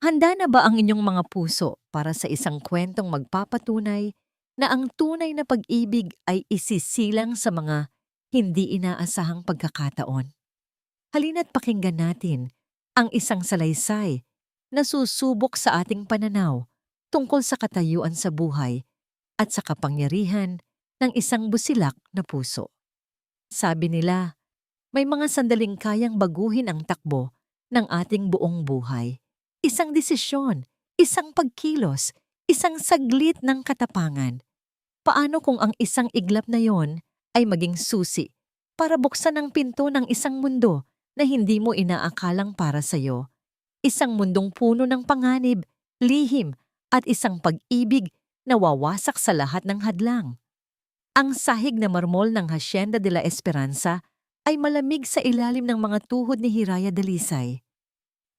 Handa na ba ang inyong mga puso para sa isang kwentong magpapatunay na ang tunay na pag-ibig ay isisilang sa mga hindi inaasahang pagkakataon? Halina't pakinggan natin ang isang salaysay na susubok sa ating pananaw tungkol sa katayuan sa buhay at sa kapangyarihan ng isang busilak na puso. Sabi nila, may mga sandaling kayang baguhin ang takbo ng ating buong buhay. Isang desisyon, isang pagkilos, isang saglit ng katapangan. Paano kung ang isang iglap na yon ay maging susi para buksan ang pinto ng isang mundo na hindi mo inaakalang para sa'yo? Isang mundong puno ng panganib, lihim, at isang pag-ibig na wawasak sa lahat ng hadlang. Ang sahig na marmol ng Hacienda de la Esperanza ay malamig sa ilalim ng mga tuhod ni Hiraya Dalisay.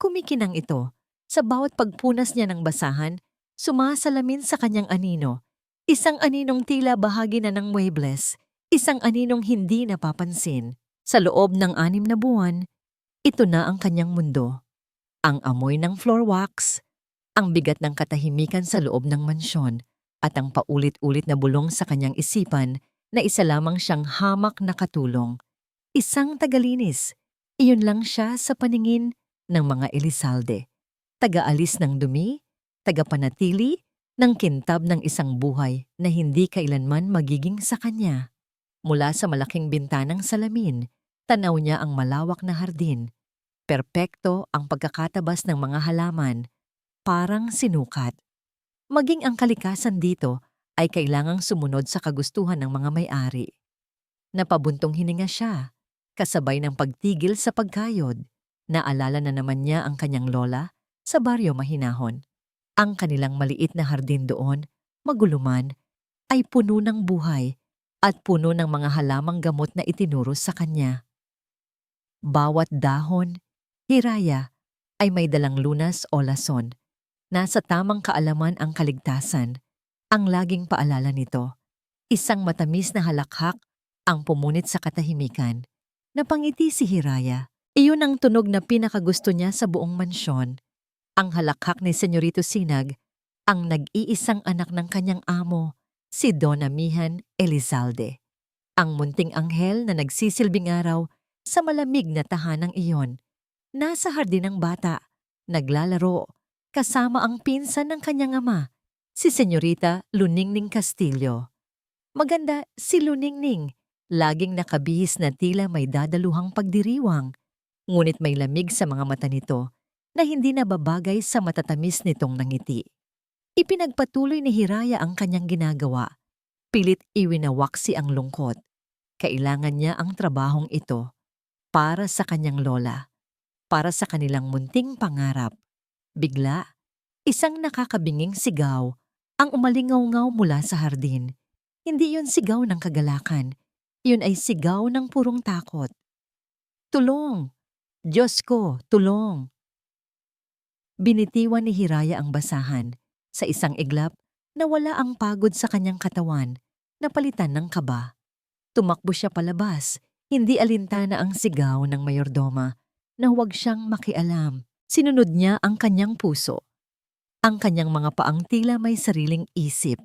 Kumikinang ito, sa bawat pagpunas niya ng basahan, sumasalamin sa kanyang anino. Isang aninong tila bahagi na ng muebles, isang aninong hindi napapansin. Sa loob ng 6 na buwan, ito na ang kanyang mundo. Ang amoy ng floor wax, ang bigat ng katahimikan sa loob ng mansyon, at ang paulit-ulit na bulong sa kanyang isipan na isa lamang siyang hamak na katulong. Isang tagalinis, iyon lang siya sa paningin ng mga Elizalde. Taga-alis ng dumi, tagapanatili ng kintab ng isang buhay na hindi kailanman magiging sa kanya. Mula sa malaking bintanang salamin, tanaw niya ang malawak na hardin. Perpekto ang pagkakatabas ng mga halaman, parang sinukat. Maging ang kalikasan dito ay kailangang sumunod sa kagustuhan ng mga may-ari. Napabuntong hininga siya, kasabay ng pagtigil sa pagkayod. Naalala na naman niya ang kanyang lola sa baryo Mahinahon. Ang kanilang maliit na hardin doon, maguluman, ay puno ng buhay at puno ng mga halamang gamot na itinuro sa kanya. Bawat dahon, hiraya, ay may dalang lunas o lason. Nasa tamang kaalaman ang kaligtasan, ang laging paalala nito. Isang matamis na halakhak ang pumunit sa katahimikan. Napangiti si Hiraya. Iyon ang tunog na pinakagusto niya sa buong mansyon. Ang halakhak ni Senyorito Sinag, ang nag-iisang anak ng kanyang amo, si Donna Mihan Elizalde. Ang munting anghel na nagsisilbing araw sa malamig na tahanang iyon. Nasa hardin ng bata, naglalaro, kasama ang pinsan ng kanyang ama, si Senyorita Luningning Castillo. Maganda si Luningning, laging nakabihis na tila may dadaluhang pagdiriwang, ngunit may lamig sa mga mata nito na hindi nababagay sa matatamis nitong nangiti. Ipinagpatuloy ni Hiraya ang kanyang ginagawa. Pilit iwinawaksi ang lungkot. Kailangan niya ang trabahong ito para sa kanyang lola, para sa kanilang munting pangarap. Bigla, isang nakakabinging sigaw ang umalingaw-ngaw mula sa hardin. Hindi yun sigaw ng kagalakan. Yun ay sigaw ng purong takot. Tulong! Diyos ko, tulong! Binitiwan ni Hiraya ang basahan. Sa isang iglap, nawala ang pagod sa kanyang katawan, napalitan ng kaba. Tumakbo siya palabas, hindi alintana ang sigaw ng mayordoma na huwag siyang makialam. Sinunod niya ang kanyang puso. Ang kanyang mga paang tila may sariling isip.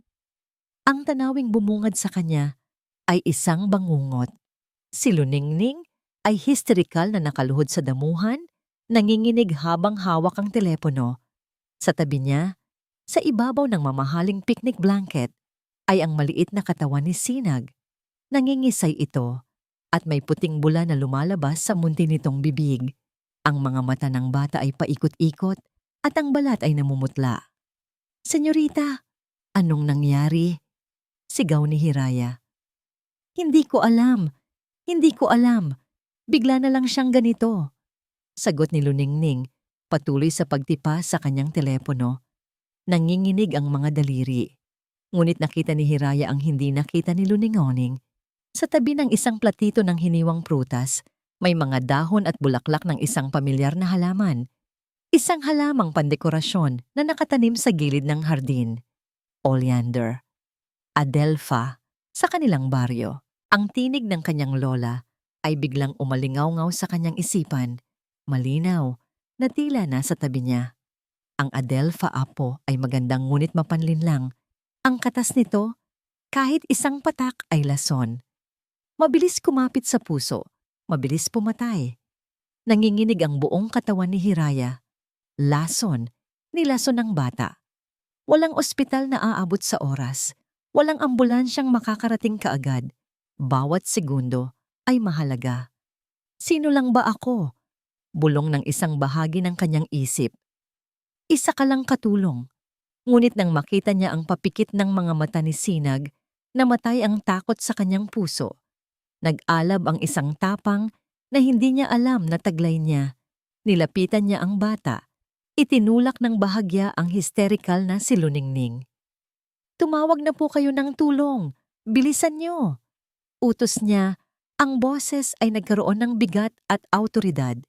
Ang tanawing bumungad sa kanya ay isang bangungot. Si Luningning ay histerikal na nakaluhod sa damuhan, nanginginig habang hawak ang telepono. Sa tabi niya, sa ibabaw ng mamahaling picnic blanket, ay ang maliit na katawan ni Sinag. Nangingisay ito at may puting bula na lumalabas sa munti nitong bibig. Ang mga mata ng bata ay paikot-ikot at ang balat ay namumutla. Senyorita, anong nangyari? Sigaw ni Hiraya. Hindi ko alam. Hindi ko alam. Bigla na lang siyang ganito. Sagot ni Luningning, patuloy sa pagtipa sa kanyang telepono. Nanginginig ang mga daliri. Ngunit nakita ni Hiraya ang hindi nakita ni Luningoning. Sa tabi ng isang platito ng hiniwang prutas, may mga dahon at bulaklak ng isang pamilyar na halaman. Isang halamang pandekorasyon na nakatanim sa gilid ng hardin. Oleander. Adelpha. Sa kanilang baryo. Ang tinig ng kanyang lola ay biglang umalingaw-ngaw sa kanyang isipan. Malinaw na tila nasa tabi niya. Ang Adelpha Apo ay magandang ngunit mapanlinlang. Ang katas nito, kahit isang patak ay lason. Mabilis kumapit sa puso, mabilis pumatay. Nanginginig ang buong katawan ni Hiraya. Lason, nilason ng bata. Walang ospital na aabot sa oras. Walang ambulansyang makakarating kaagad. Bawat segundo ay mahalaga. Sino lang ba ako? Bulong ng isang bahagi ng kanyang isip. Isa ka lang katulong. Ngunit nang makita niya ang papikit ng mga mata ni Sinag, namatay ang takot sa kanyang puso. Nag-alab ang isang tapang na hindi niya alam na taglay niya. Nilapitan niya ang bata. Itinulak ng bahagya ang hysterical na si Luningning. Tumawag na po kayo ng tulong. Bilisan niyo. Utos niya, ang boses ay nagkaroon ng bigat at autoridad.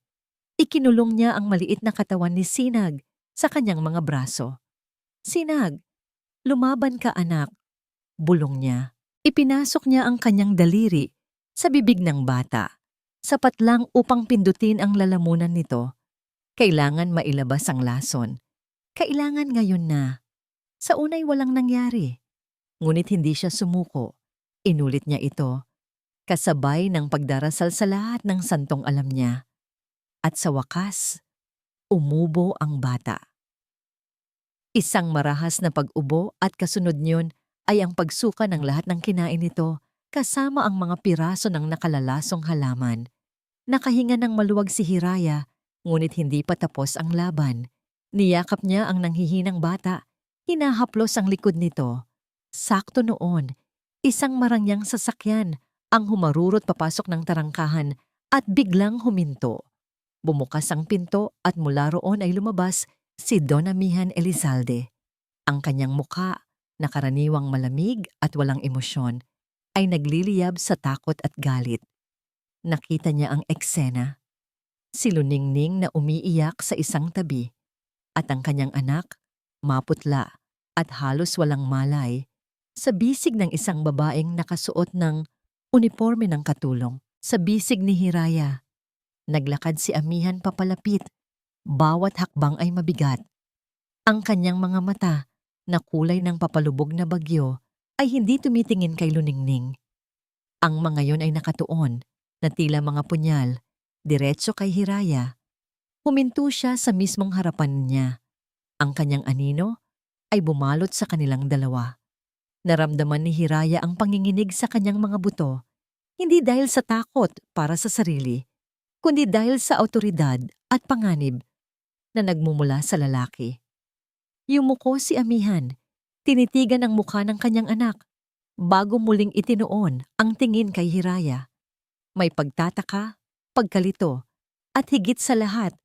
Ikinulong niya ang maliit na katawan ni Sinag sa kanyang mga braso. Sinag, lumaban ka anak. Bulong niya. Ipinasok niya ang kanyang daliri sa bibig ng bata. Sapat lang upang pindutin ang lalamunan nito. Kailangan mailabas ang lason. Kailangan ngayon na. Sa unay walang nangyari. Ngunit hindi siya sumuko. Inulit niya ito. Kasabay ng pagdarasal sa lahat ng santong alam niya. At sa wakas, umubo ang bata. Isang marahas na pag-ubo at kasunod niyon ay ang pagsuka ng lahat ng kinain nito kasama ang mga piraso ng nakalalasong halaman. Nakahinga ng maluwag si Hiraya, ngunit hindi pa tapos ang laban. Niyakap niya ang nanghihinang bata. Hinahaplos ang likod nito. Sakto noon, isang marangyang sasakyan ang humarurot papasok ng tarangkahan at biglang huminto. Bumukas ang pinto at mula roon ay lumabas si Don Amihan Elizalde. Ang kanyang muka, na karaniwang malamig at walang emosyon, ay nagliliyab sa takot at galit. Nakita niya ang eksena. Si Luningning na umiiyak sa isang tabi at ang kanyang anak, maputla at halos walang malay, sa bisig ng isang babaeng nakasuot ng uniforme ng katulong. Sa bisig ni Hiraya, naglakad si Amihan papalapit. Bawat hakbang ay mabigat. Ang kanyang mga mata, na kulay ng papalubog na bagyo, ay hindi tumitingin kay Luningning. Ang mga yon ay nakatuon, na tila mga punyal, diretso kay Hiraya. Huminto siya sa mismong harapan niya. Ang kanyang anino ay bumalot sa kanilang dalawa. Naramdaman ni Hiraya ang panginginig sa kanyang mga buto, hindi dahil sa takot para sa sarili, kundi dahil sa autoridad at panganib na nagmumula sa lalaki. Yumuko si Amihan, tinitigan ang mukha ng kanyang anak, bago muling itinoon ang tingin kay Hiraya. May pagtataka, pagkalito, at higit sa lahat,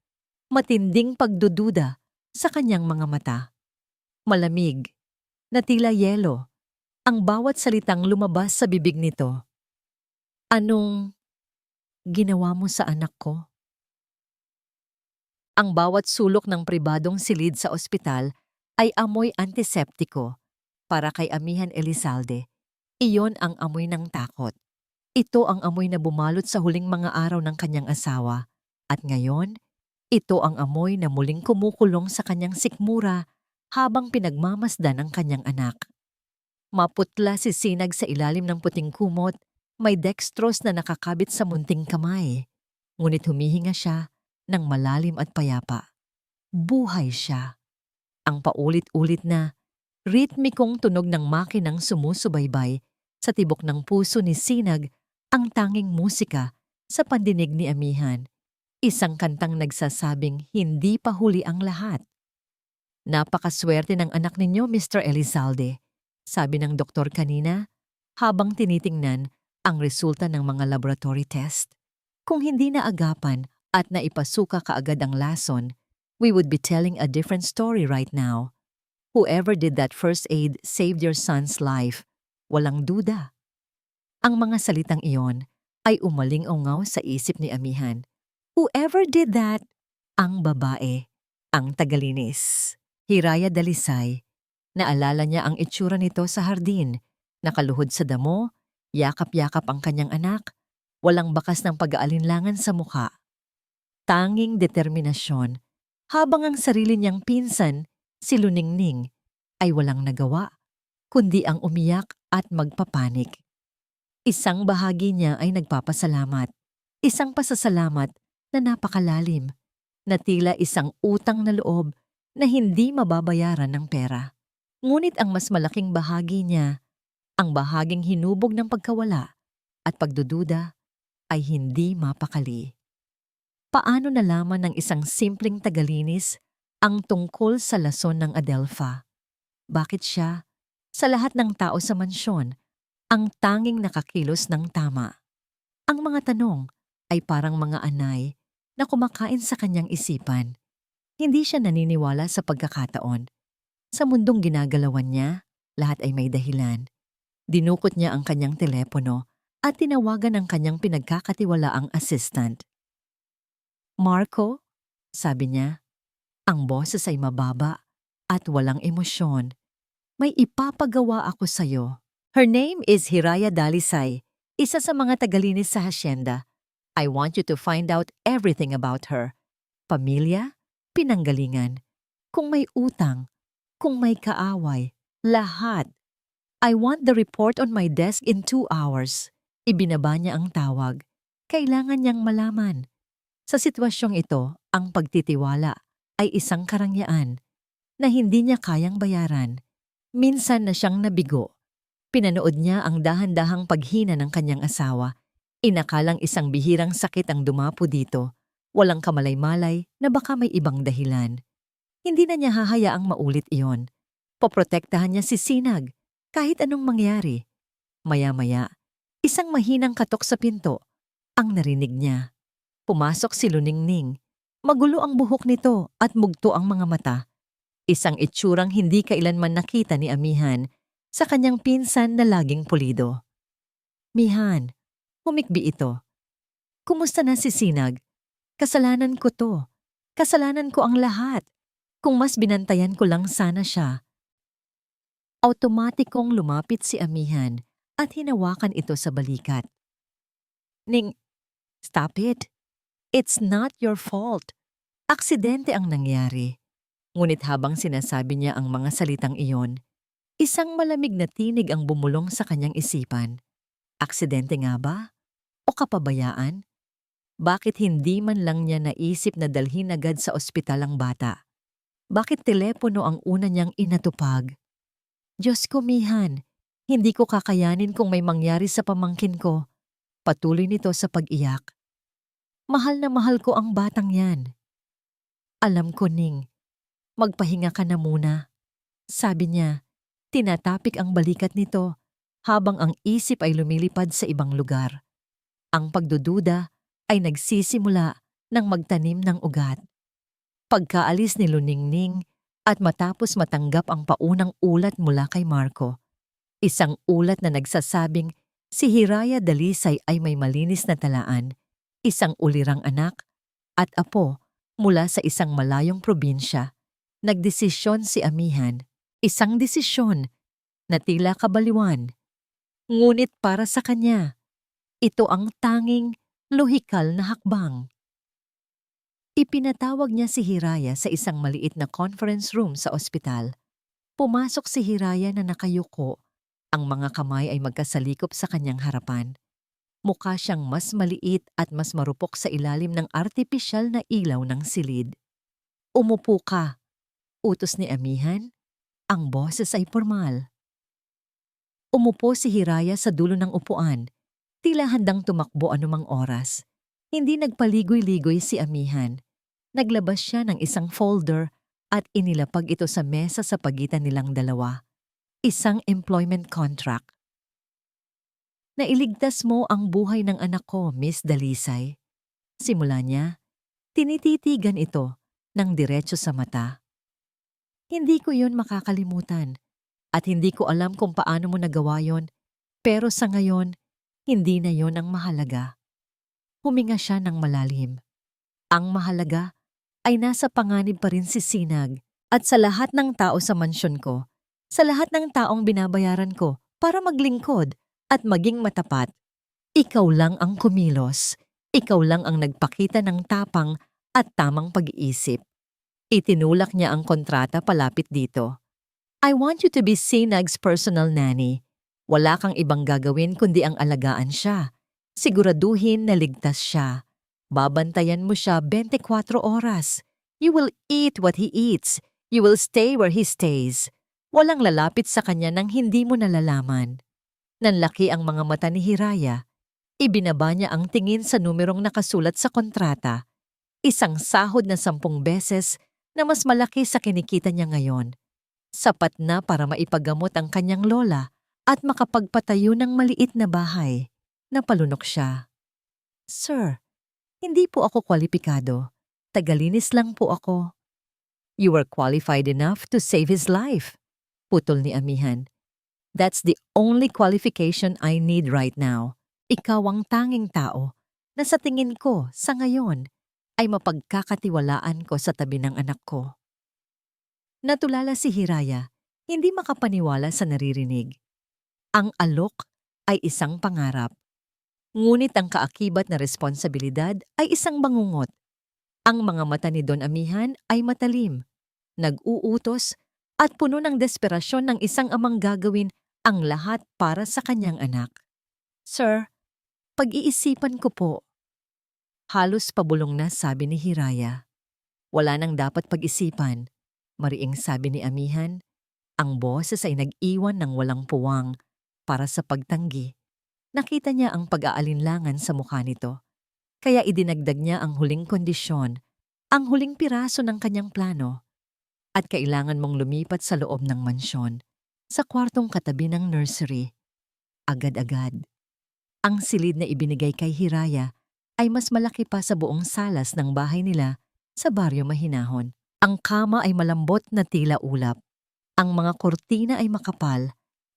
matinding pagdududa sa kanyang mga mata. Malamig, na tila yelo, ang bawat salitang lumabas sa bibig nito. Anong ginawa mo sa anak ko? Ang bawat sulok ng pribadong silid sa ospital ay amoy antiseptiko. Para kay Amihan Elizalde, iyon ang amoy ng takot. Ito ang amoy na bumalot sa huling mga araw ng kanyang asawa. At ngayon, ito ang amoy na muling kumukulong sa kanyang sikmura habang pinagmamasdan ang kanyang anak. Maputla si Sinag sa ilalim ng puting kumot, may dextrose na nakakabit sa munting kamay. Ngunit humihinga siya ng malalim at payapa. Buhay siya. Ang paulit-ulit na, ritmikong tunog ng makinang sumusubaybay sa tibok ng puso ni Sinag ang tanging musika sa pandinig ni Amihan. Isang kantang nagsasabing hindi pa huli ang lahat. Napakaswerte ng anak ninyo, Mr. Elizalde, sabi ng doktor kanina habang tinitingnan ang resulta ng mga laboratory test. Kung hindi naagapan at naipasuka kaagad ang lason, we would be telling a different story right now. Whoever did that first aid saved your son's life. Walang duda. Ang mga salitang iyon ay umaling-ungaw sa isip ni Amihan. Whoever did that? Ang babae, ang tagalinis. Hiraya Dalisay. Naalala niya ang itsura nito sa hardin. Nakaluhod sa damo, yakap-yakap ang kanyang anak, walang bakas ng pag-aalinlangan sa mukha. Tanging determinasyon, habang ang sarili niyang pinsan, si Luningning, ay walang nagawa, kundi ang umiyak at magpapanik. Isang bahagi niya ay nagpapasalamat, isang pasasalamat na napakalalim, na tila isang utang na loob na hindi mababayaran ng pera. Ngunit ang mas malaking bahagi niya, ang bahaging hinubog ng pagkawala at pagdududa, ay hindi mapakali. Paano nalaman ng isang simpleng tagalinis ang tungkol sa lason ng Adelpha? Bakit siya, sa lahat ng tao sa mansyon, ang tanging nakakilos ng tama? Ang mga tanong ay parang mga anay na kumakain sa kanyang isipan. Hindi siya naniniwala sa pagkakataon. Sa mundong ginagalawan niya, lahat ay may dahilan. Dinukot niya ang kanyang telepono at tinawagan ang kanyang pinagkakatiwalaang assistant. "Marco," sabi niya, ang boses ay mababa at walang emosyon. "May ipapagawa ako sa'yo." Her name is Hiraya Dalisay, isa sa mga tagalinis sa hasyenda. "I want you to find out everything about her. Pamilya, pinanggalingan, kung may utang, kung may kaaway, lahat. I want the report on my desk in 2 hours. Ibinaba niya ang tawag. Kailangan niyang malaman. Sa sitwasyong ito, ang pagtitiwala ay isang karangyaan na hindi niya kayang bayaran. Minsan na siyang nabigo. Pinanood niya ang dahan-dahang paghina ng kanyang asawa. Inakalang isang bihirang sakit ang dumapo dito. Walang kamalay-malay na baka may ibang dahilan. Hindi na niya hahayaang maulit iyon. Poprotektahan niya si Sinag kahit anong mangyari. Maya-maya, isang mahinang katok sa pinto ang narinig niya. Pumasok si Luningning. Magulo ang buhok nito at mugto ang mga mata. Isang itsurang hindi kailanman nakita ni Amihan sa kanyang pinsan na laging pulido. "Mihan," humikbi ito. "Kumusta na si Sinag? Kasalanan ko to. Kasalanan ko ang lahat. Kung mas binantayan ko lang sana siya." Automatikong lumapit si Amihan at hinawakan ito sa balikat. "Ning, stop it. It's not your fault. Aksidente ang nangyari." Ngunit habang sinasabi niya ang mga salitang iyon, isang malamig na tinig ang bumulong sa kanyang isipan. Aksidente nga ba? O kapabayaan? Bakit hindi man lang niya naisip na dalhin agad sa ospital ang bata? Bakit telepono ang una niyang inatupag? "Diyos ko, Mihan, hindi ko kakayanin kung may mangyari sa pamangkin ko." Patuloy nito sa pag-iyak. "Mahal na mahal ko ang batang yan." "Alam ko, Ning. Magpahinga ka na muna," sabi niya. Tinatapik ang balikat nito habang ang isip ay lumilipad sa ibang lugar. Ang pagdududa ay nagsisimula ng magtanim ng ugat. Pagkaalis ni Luningning at matapos matanggap ang paunang ulat mula kay Marco, isang ulat na nagsasabing si Hiraya Dalisay ay may malinis na talaan, isang ulirang anak, at apo mula sa isang malayong probinsya, nagdesisyon si Amihan, isang desisyon na tila kabaliwan. Ngunit para sa kanya, ito ang tanging lohikal na hakbang. Ipinatawag niya si Hiraya sa isang maliit na conference room sa ospital. Pumasok si Hiraya na nakayuko. Ang mga kamay ay magkasalikop sa kanyang harapan. Mukha siyang mas maliit at mas marupok sa ilalim ng artipisyal na ilaw ng silid. "Umupo ka," utos ni Amihan. Ang boses ay formal. Umupo si Hiraya sa dulo ng upuan, tila handang tumakbo anumang oras. Hindi nagpaligoy-ligoy si Amihan. Naglabas siya ng isang folder at inilapag ito sa mesa sa pagitan nilang dalawa. Isang employment contract. "Nailigtas mo ang buhay ng anak ko, Miss Dalisay." Simula niya, tinititigan ito ng diretso sa mata. "Hindi ko yun makakalimutan at hindi ko alam kung paano mo nagawa yon, pero sa ngayon, hindi na yon ang mahalaga." Huminga siya ng malalim. Ang mahalaga ay nasa panganib pa rin si Sinag at sa lahat ng tao sa mansyon ko, sa lahat ng taong binabayaran ko para maglingkod at maging matapat. Ikaw lang ang kumilos. Ikaw lang ang nagpakita ng tapang at tamang pag-iisip. Itinulak niya ang kontrata palapit dito. I want you to be Sinag's personal nanny. Wala kang ibang gagawin kundi ang alagaan siya. Siguraduhin na ligtas siya. Babantayan mo siya 24 oras. You will eat what he eats. You will stay where he stays. Walang lalapit sa kanya nang hindi mo nalalaman. Nanlaki ang mga mata ni Hiraya. Ibinaba niya ang tingin sa numerong nakasulat sa kontrata. Isang sahod na 10 beses na mas malaki sa kinikita niya ngayon. Sapat na para maipagamot ang kanyang lola at makapagpatayo ng maliit na bahay. Napalunok siya. Sir, hindi po ako kwalipikado. Tagalinis lang po ako. You are qualified enough to save his life. Putol ni Amihan. That's the only qualification I need right now. Ikaw ang tanging tao na sa tingin ko sa ngayon ay mapagkakatiwalaan ko sa tabi ng anak ko. Natulala si Hiraya, hindi makapaniwala sa naririnig. Ang alok ay isang pangarap. Ngunit ang kaakibat na responsibilidad ay isang bangungot. Ang mga mata ni Don Amihan ay matalim, nag-uutos at puno ng desperasyon ng isang amang gagawin ang lahat para sa kanyang anak. Sir, pag-iisipan ko po. Halos pabulong na sabi ni Hiraya. Wala nang dapat pag-isipan, mariing sabi ni Amihan. Ang boses ay nag-iwan ng walang puwang para sa pagtanggi. Nakita niya ang pag-aalinlangan sa mukha nito. Kaya idinagdag niya ang huling kondisyon, ang huling piraso ng kanyang plano. At kailangan mong lumipat sa loob ng mansyon, sa kwartong katabi ng nursery. Agad-agad. Ang silid na ibinigay kay Hiraya ay mas malaki pa sa buong salas ng bahay nila sa baryo Mahinahon. Ang kama ay malambot na tila ulap. Ang mga kurtina ay makapal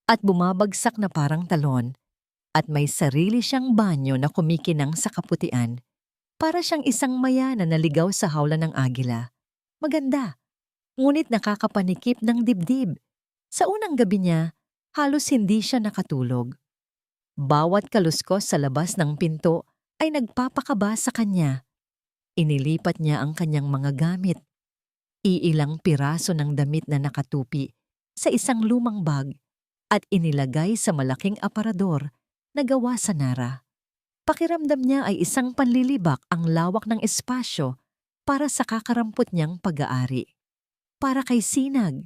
at bumabagsak na parang talon. At may sarili siyang banyo na kumikinang sa kaputian. Para siyang isang maya na naligaw sa hawla ng agila. Maganda, ngunit nakakapanikip ng dibdib. Sa unang gabi niya, halos hindi siya nakatulog. Bawat kaluskos sa labas ng pinto ay nagpapakaba sa kanya. Inilipat niya ang kanyang mga gamit. Iilang piraso ng damit na nakatupi sa isang lumang bag at inilagay sa malaking aparador na gawa sa nara. Pakiramdam niya ay isang panlilibak ang lawak ng espasyo para sa kakarampot niyang pag-aari. Para kay Sinag,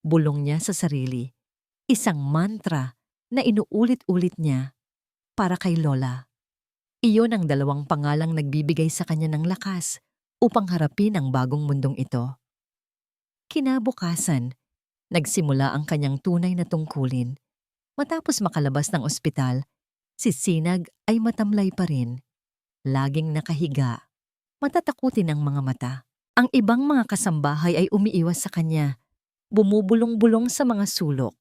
bulong niya sa sarili. Isang mantra na inuulit-ulit niya para kay Lola. Iyon ang 2 pangalang nagbibigay sa kanya ng lakas upang harapin ang bagong mundong ito. Kinabukasan, nagsimula ang kanyang tunay na tungkulin. Matapos makalabas ng ospital, si Sinag ay matamlay pa rin. Laging nakahiga. Matatakutin ang mga mata. Ang ibang mga kasambahay ay umiiwas sa kanya. Bumubulong-bulong sa mga sulok.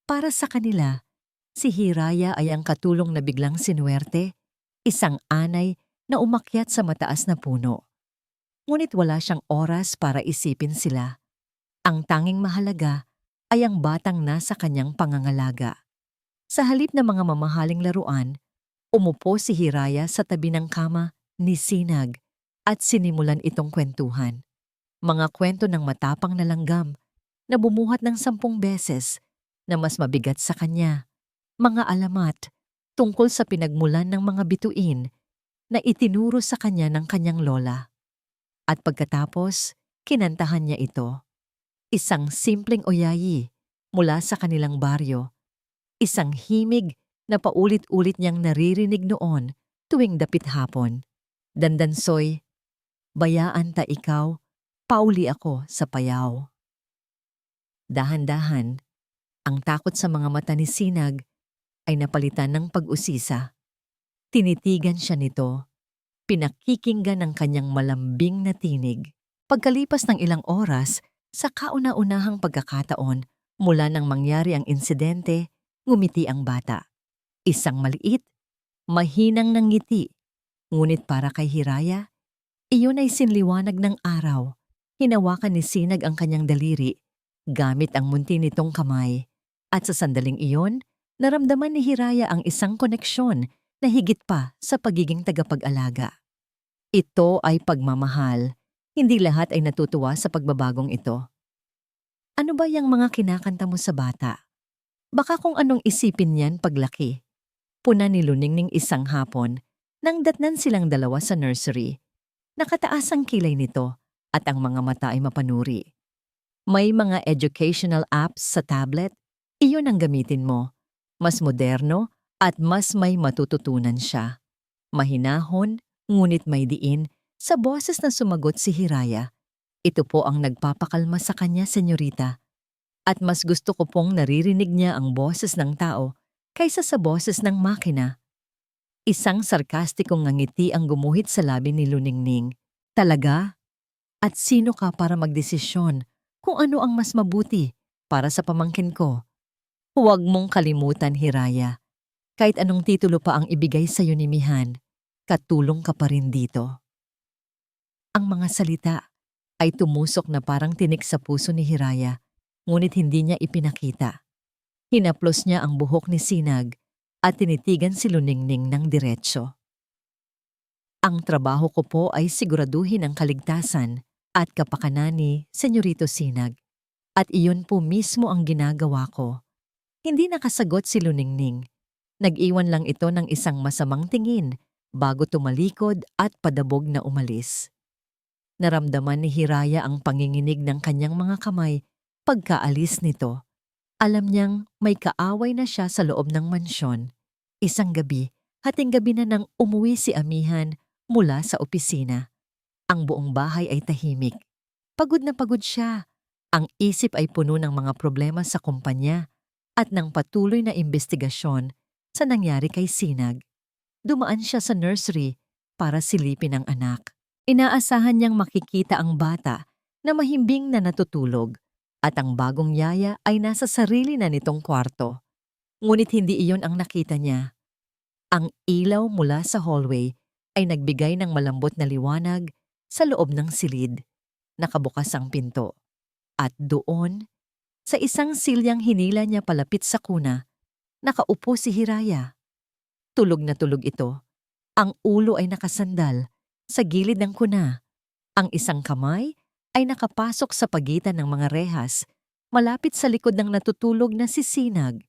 Para sa kanila, si Hiraya ay ang katulong na biglang sinuwerte, isang anay na umakyat sa mataas na puno. Ngunit wala siyang oras para isipin sila. Ang tanging mahalaga ay ang batang nasa kanyang pangangalaga. Sa halip na mga mamahaling laruan, umupo si Hiraya sa tabi ng kama ni Sinag at sinimulan itong kwentuhan. Mga kwento ng matapang na langgam na bumuhat ng 10 beses na mas mabigat sa kanya. Mga alamat tungkol sa pinagmulan ng mga bituin na itinuro sa kanya ng kanyang lola. At pagkatapos, kinantahan niya ito. Isang simpleng oyayi mula sa kanilang baryo. Isang himig na paulit-ulit niyang naririnig noon tuwing dapit hapon. Dandansoy, bayaan ta ikaw, pauli ako sa payaw. Dahan-dahan, ang takot sa mga mata ni Sinag ay napalitan ng pag-usisa. Tinitigan siya nito, pinakikinggan ang kanyang malambing na tinig. Pagkalipas ng ilang oras, sa kauna-unahang pagkakataon mula nang mangyari ang insidente, ngumiti ang bata. Isang maliit, mahinang nangiti. Ngunit para kay Hiraya, iyon ay sinliwanag ng araw. Hinawakan ni Sinag ang kanyang daliri, gamit ang munti nitong kamay. At sa sandaling iyon, naramdaman ni Hiraya ang isang koneksyon na higit pa sa pagiging tagapag-alaga. Ito ay pagmamahal, Hindi lahat ay natutuwa sa pagbabagong ito. Ano ba yung mga kinakanta mo sa bata? Baka kung anong isipin niyan paglaki. Puna ni Luningning isang hapon nang datnan silang dalawa sa nursery. Nakataas ang kilay nito at ang mga mata ay mapanuri. May mga educational apps sa tablet, iyon ang gamitin mo. Mas moderno at mas may matututunan siya. Mahinahon, ngunit may diin, sa boses na sumagot si Hiraya. Ito po ang nagpapakalma sa kanya, senyorita. At mas gusto ko pong naririnig niya ang boses ng tao kaysa sa boses ng makina. Isang sarkastikong ngiti ang gumuhit sa labi ni Luningning. Talaga? At sino ka para magdesisyon kung ano ang mas mabuti para sa pamangkin ko? Huwag mong kalimutan, Hiraya. Kahit anong titulo pa ang ibigay sa iyo ni Mihan, katulong ka pa rin dito. Ang mga salita ay tumusok na parang tinik sa puso ni Hiraya, ngunit hindi niya ipinakita. Hinaplos niya ang buhok ni Sinag at tinitigan si Luningning ng diretsyo. Ang trabaho ko po ay siguraduhin ang kaligtasan at kapakanan ni Senyorito Sinag. At iyon po mismo ang ginagawa ko. Hindi nakasagot si Luningning. Nag-iwan lang ito ng isang masamang tingin bago tumalikod at padabog na umalis. Naramdaman ni Hiraya ang panginginig ng kanyang mga kamay pagkaalis nito. Alam niyang may kaaway na siya sa loob ng mansyon. Isang gabi, hating gabi na nang umuwi si Amihan mula sa opisina. Ang buong bahay ay tahimik. Pagod na pagod siya. Ang isip ay puno ng mga problema sa kumpanya at ng patuloy na investigasyon sa nangyari kay Sinag. Dumaan siya sa nursery para silipin ang anak. Inaasahan niyang makikita ang bata na mahimbing na natutulog at ang bagong yaya ay nasa sarili na nitong kwarto. Ngunit hindi iyon ang nakita niya. Ang ilaw mula sa hallway ay nagbigay ng malambot na liwanag sa loob ng silid. Nakabukas ang pinto. At doon, sa isang silyang hinila niya palapit sa kuna, nakaupo si Hiraya. Tulog na tulog ito. Ang ulo ay nakasandal sa gilid ng kuna. Ang isang kamay ay nakapasok sa pagitan ng mga rehas, malapit sa likod ng natutulog na si Sinag.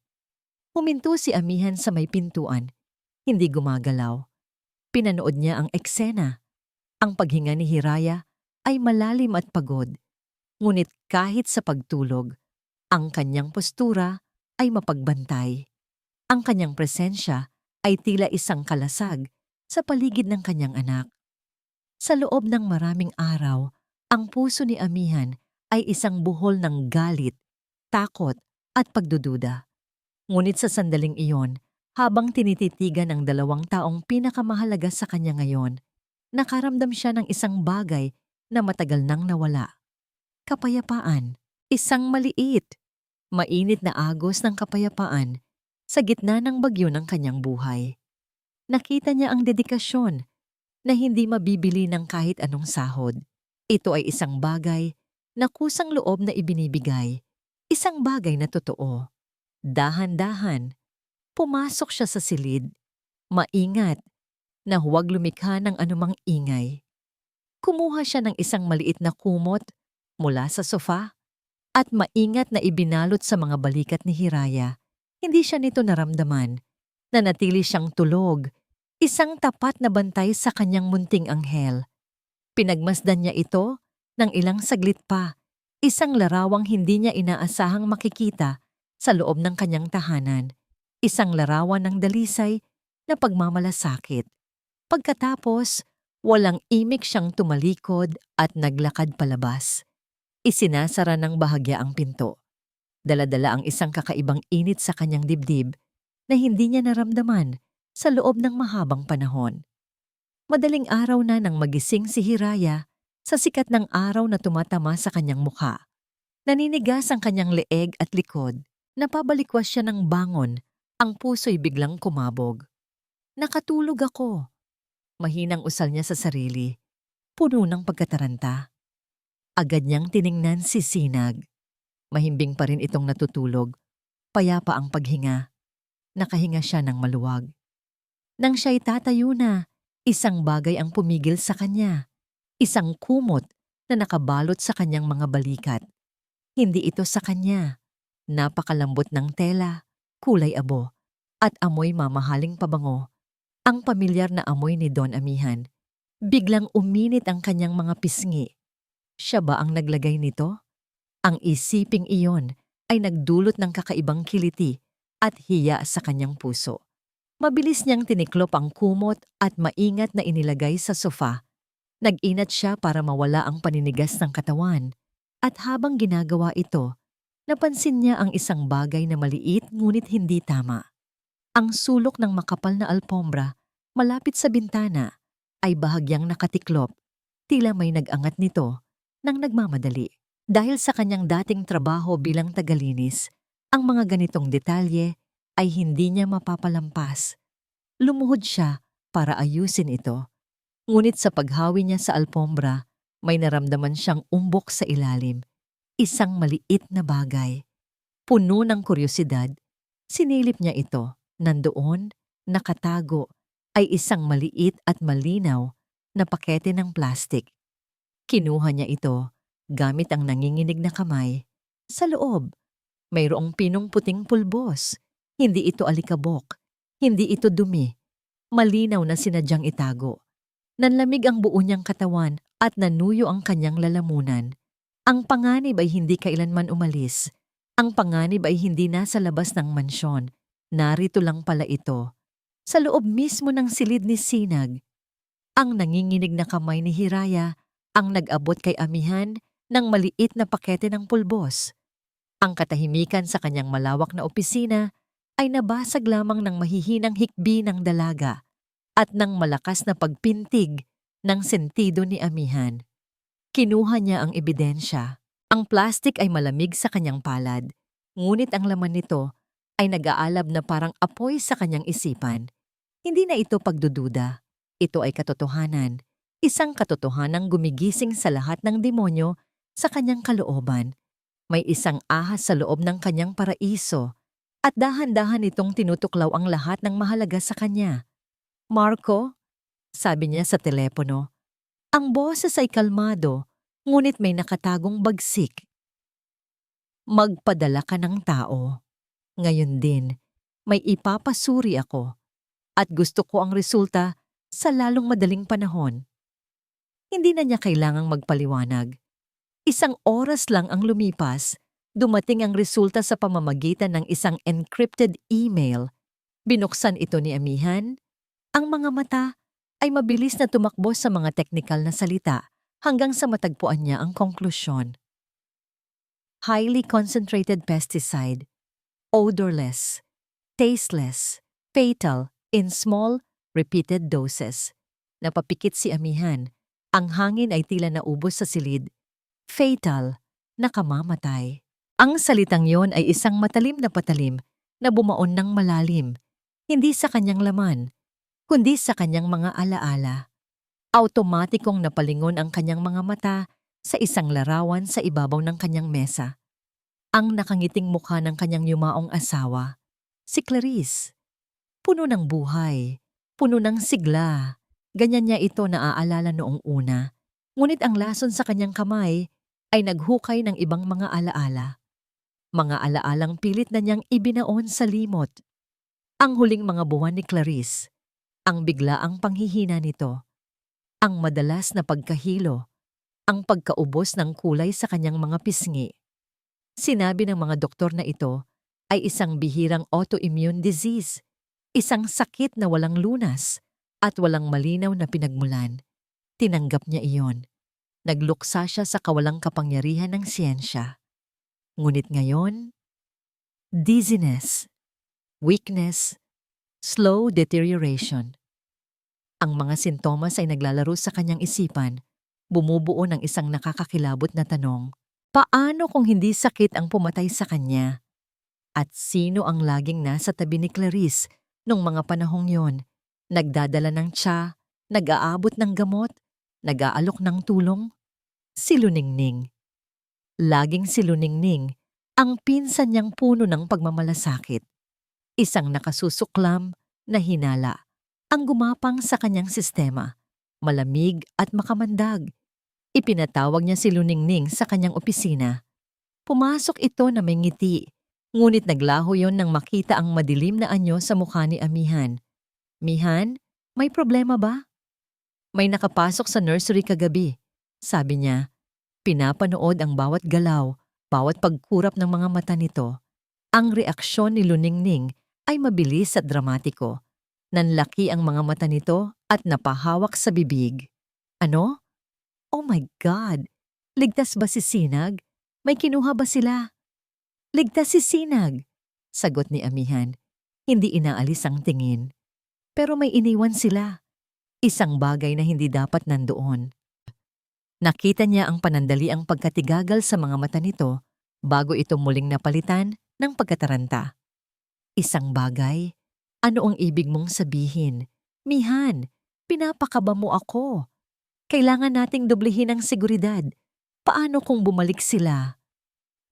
Huminto si Amihan sa may pintuan. Hindi gumagalaw. Pinanood niya ang eksena. Ang paghinga ni Hiraya ay malalim at pagod. Ngunit kahit sa pagtulog, ang kanyang postura ay mapagbantay. Ang kanyang presensya ay tila isang kalasag sa paligid ng kanyang anak. Sa loob ng maraming araw, ang puso ni Amihan ay isang buhol ng galit, takot at pagdududa. Ngunit sa sandaling iyon, habang tinititigan ng dalawang taong pinakamahalaga sa kanya ngayon, nakaramdam siya ng isang bagay na matagal nang nawala. Kapayapaan, isang maliit, mainit na agos ng kapayapaan sa gitna ng bagyo ng kanyang buhay. Nakita niya ang dedikasyon na hindi mabibili ng kahit anong sahod. Ito ay isang bagay na kusang loob na ibinibigay, isang bagay na totoo. Dahan-dahan, pumasok siya sa silid, maingat na huwag lumikha ng anumang ingay. Kumuha siya ng isang maliit na kumot mula sa sofa at maingat na ibinalot sa mga balikat ni Hiraya. Hindi siya nito naramdaman. Nanatili siyang tulog, isang tapat na bantay sa kanyang munting anghel. Pinagmasdan niya ito ng ilang saglit pa, isang larawang hindi niya inaasahang makikita sa loob ng kanyang tahanan, isang larawan ng dalisay na pagmamalasakit. Pagkatapos, walang imik siyang tumalikod at naglakad palabas. Isinasara ng bahagya ang pinto. Dala-dala ang isang kakaibang init sa kanyang dibdib na hindi niya naramdaman sa loob ng mahabang panahon. Madaling araw na nang magising si Hiraya sa sikat ng araw na tumatama sa kanyang mukha. Naninigas ang kanyang leeg at likod. Napabalikwas siya ng bangon, ang puso'y biglang kumabog. Nakatulog ako. Mahinang usal niya sa sarili, puno ng pagkataranta. Agad niyang tiningnan si Sinag. Mahimbing pa rin itong natutulog. Payapa ang paghinga. Nakahinga siya ng maluwag. Nang siya'y tatayo na, isang bagay ang pumigil sa kanya. Isang kumot na nakabalot sa kanyang mga balikat. Hindi ito sa kanya. Napakalambot ng tela, kulay abo, at amoy mamahaling pabango. Ang pamilyar na amoy ni Don Amihan. Biglang uminit ang kanyang mga pisngi. Siya ba ang naglagay nito? Ang isiping iyon ay nagdulot ng kakaibang kiliti at hiya sa kanyang puso. Mabilis niyang tiniklop ang kumot at maingat na inilagay sa sofa. Nag-inat siya para mawala ang paninigas ng katawan. At habang ginagawa ito, napansin niya ang isang bagay na maliit ngunit hindi tama. Ang sulok ng makapal na alpombra, malapit sa bintana, ay bahagyang nakatiklop. Tila may nag-angat nito nang nagmamadali. Dahil sa kanyang dating trabaho bilang tagalinis, ang mga ganitong detalye ay hindi niya mapapalampas. Lumuhod siya para ayusin ito. Ngunit sa paghawi niya sa alpombra, may naramdaman siyang umbok sa ilalim. Isang maliit na bagay. Puno ng kuryosidad, sinilip niya ito. Nandoon, nakatago, ay isang maliit at malinaw na pakete ng plastik. Kinuha niya ito gamit ang nanginginig na kamay. Sa loob, mayroong pinong puting pulbos. Hindi ito alikabok. Hindi ito dumi. Malinaw na sinadyang itago. Nanlamig ang buo niyang katawan at nanuyo ang kanyang lalamunan. Ang panganib ay hindi kailanman umalis. Ang panganib ay hindi nasa labas ng mansyon. Narito lang pala ito. Sa loob mismo ng silid ni Sinag. Ang nanginginig na kamay ni Hiraya ang nag-abot kay Amihan ng maliit na pakete ng pulbos. Ang katahimikan sa kanyang malawak na opisina ay nabasag lamang ng mahihinang hikbi ng dalaga at ng malakas na pagpintig ng sentido ni Amihan. Kinuha niya ang ebidensya. Ang plastik ay malamig sa kanyang palad, ngunit ang laman nito ay nag-aalab na parang apoy sa kanyang isipan. Hindi na ito pagdududa. Ito ay katotohanan. Isang katotohanang gumigising sa lahat ng demonyo sa kanyang kalooban. May isang ahas sa loob ng kanyang paraiso at dahan-dahan itong tinutuklaw ang lahat ng mahalaga sa kanya. "Marco," sabi niya sa telepono. Ang boses ay kalmado, ngunit may nakatagong bagsik. "Magpadala ka ng tao. Ngayon din, may ipapasuri ako at gusto ko ang resulta sa lalong madaling panahon." Hindi na niya kailangang magpaliwanag. Isang oras lang ang lumipas, dumating ang resulta sa pamamagitan ng isang encrypted email. Binuksan ito ni Amihan. Ang mga mata ay mabilis na tumakbo sa mga teknikal na salita hanggang sa matagpuan niya ang konklusyon. Highly concentrated pesticide, odorless, tasteless, fatal in small, repeated doses. Napapikit si Amihan. Ang hangin ay tila naubos sa silid. Fatal, nakamamatay. Ang salitang yon ay isang matalim na patalim na bumaon ng malalim, hindi sa kanyang laman, kundi sa kanyang mga alaala. Automatikong napalingon ang kanyang mga mata sa isang larawan sa ibabaw ng kanyang mesa. Ang nakangiting mukha ng kanyang yumaong asawa, si Clarice. Puno ng buhay, puno ng sigla. Ganyan niya ito naaalala noong una. Ngunit ang lason sa kanyang kamay ay naghukay ng ibang mga alaala. Mga alaalang pilit na niyang ibinaon sa limot. Ang huling mga buwan ni Clarice, ang biglaang panghihina nito, ang madalas na pagkahilo, ang pagkaubos ng kulay sa kanyang mga pisngi. Sinabi ng mga doktor na ito ay isang bihirang autoimmune disease, isang sakit na walang lunas at walang malinaw na pinagmulan. Tinanggap niya iyon. Nagluksa siya sa kawalang kapangyarihan ng siyensya. Ngunit ngayon, dizziness, weakness, slow deterioration. Ang mga sintomas ay naglalaro sa kanyang isipan, bumubuo ng isang nakakakilabot na tanong. Paano kung hindi sakit ang pumatay sa kanya? At sino ang laging nasa tabi ni Clarice nung mga panahong yon? Nagdadala ng tsa, nag-aabot ng gamot, nag-aalok ng tulong? Si Luningning. Laging si Luningning, ang pinsan niyang puno ng pagmamalasakit. Isang nakasusuklam na hinala, ang gumapang sa kanyang sistema, malamig at makamandag. Ipinatawag niya si Luningning sa kanyang opisina. Pumasok ito na may ngiti, ngunit naglaho yon nang makita ang madilim na anyo sa mukha ni Amihan. "Mihan, may problema ba?" "May nakapasok sa nursery kagabi," sabi niya. Pinapanood ang bawat galaw, bawat pagkurap ng mga mata nito. Ang reaksyon ni Luningning ay mabilis at dramatiko. Nanlaki ang mga mata nito at napahawak sa bibig. "Ano? Oh my God! Ligtas ba si Sinag? May kinuha ba sila?" "Ligtas si Sinag," sagot ni Amihan. Hindi inaalis ang tingin. Pero may iniwan sila. Isang bagay na hindi dapat nandoon. Nakita niya ang panandaliang pagkatigagal sa mga mata nito bago ito muling napalitan ng pagkataranta. Isang bagay? Ano ang ibig mong sabihin? "Mihan, pinapakaba mo ako. Kailangan nating doblehin ang seguridad. Paano kung bumalik sila?"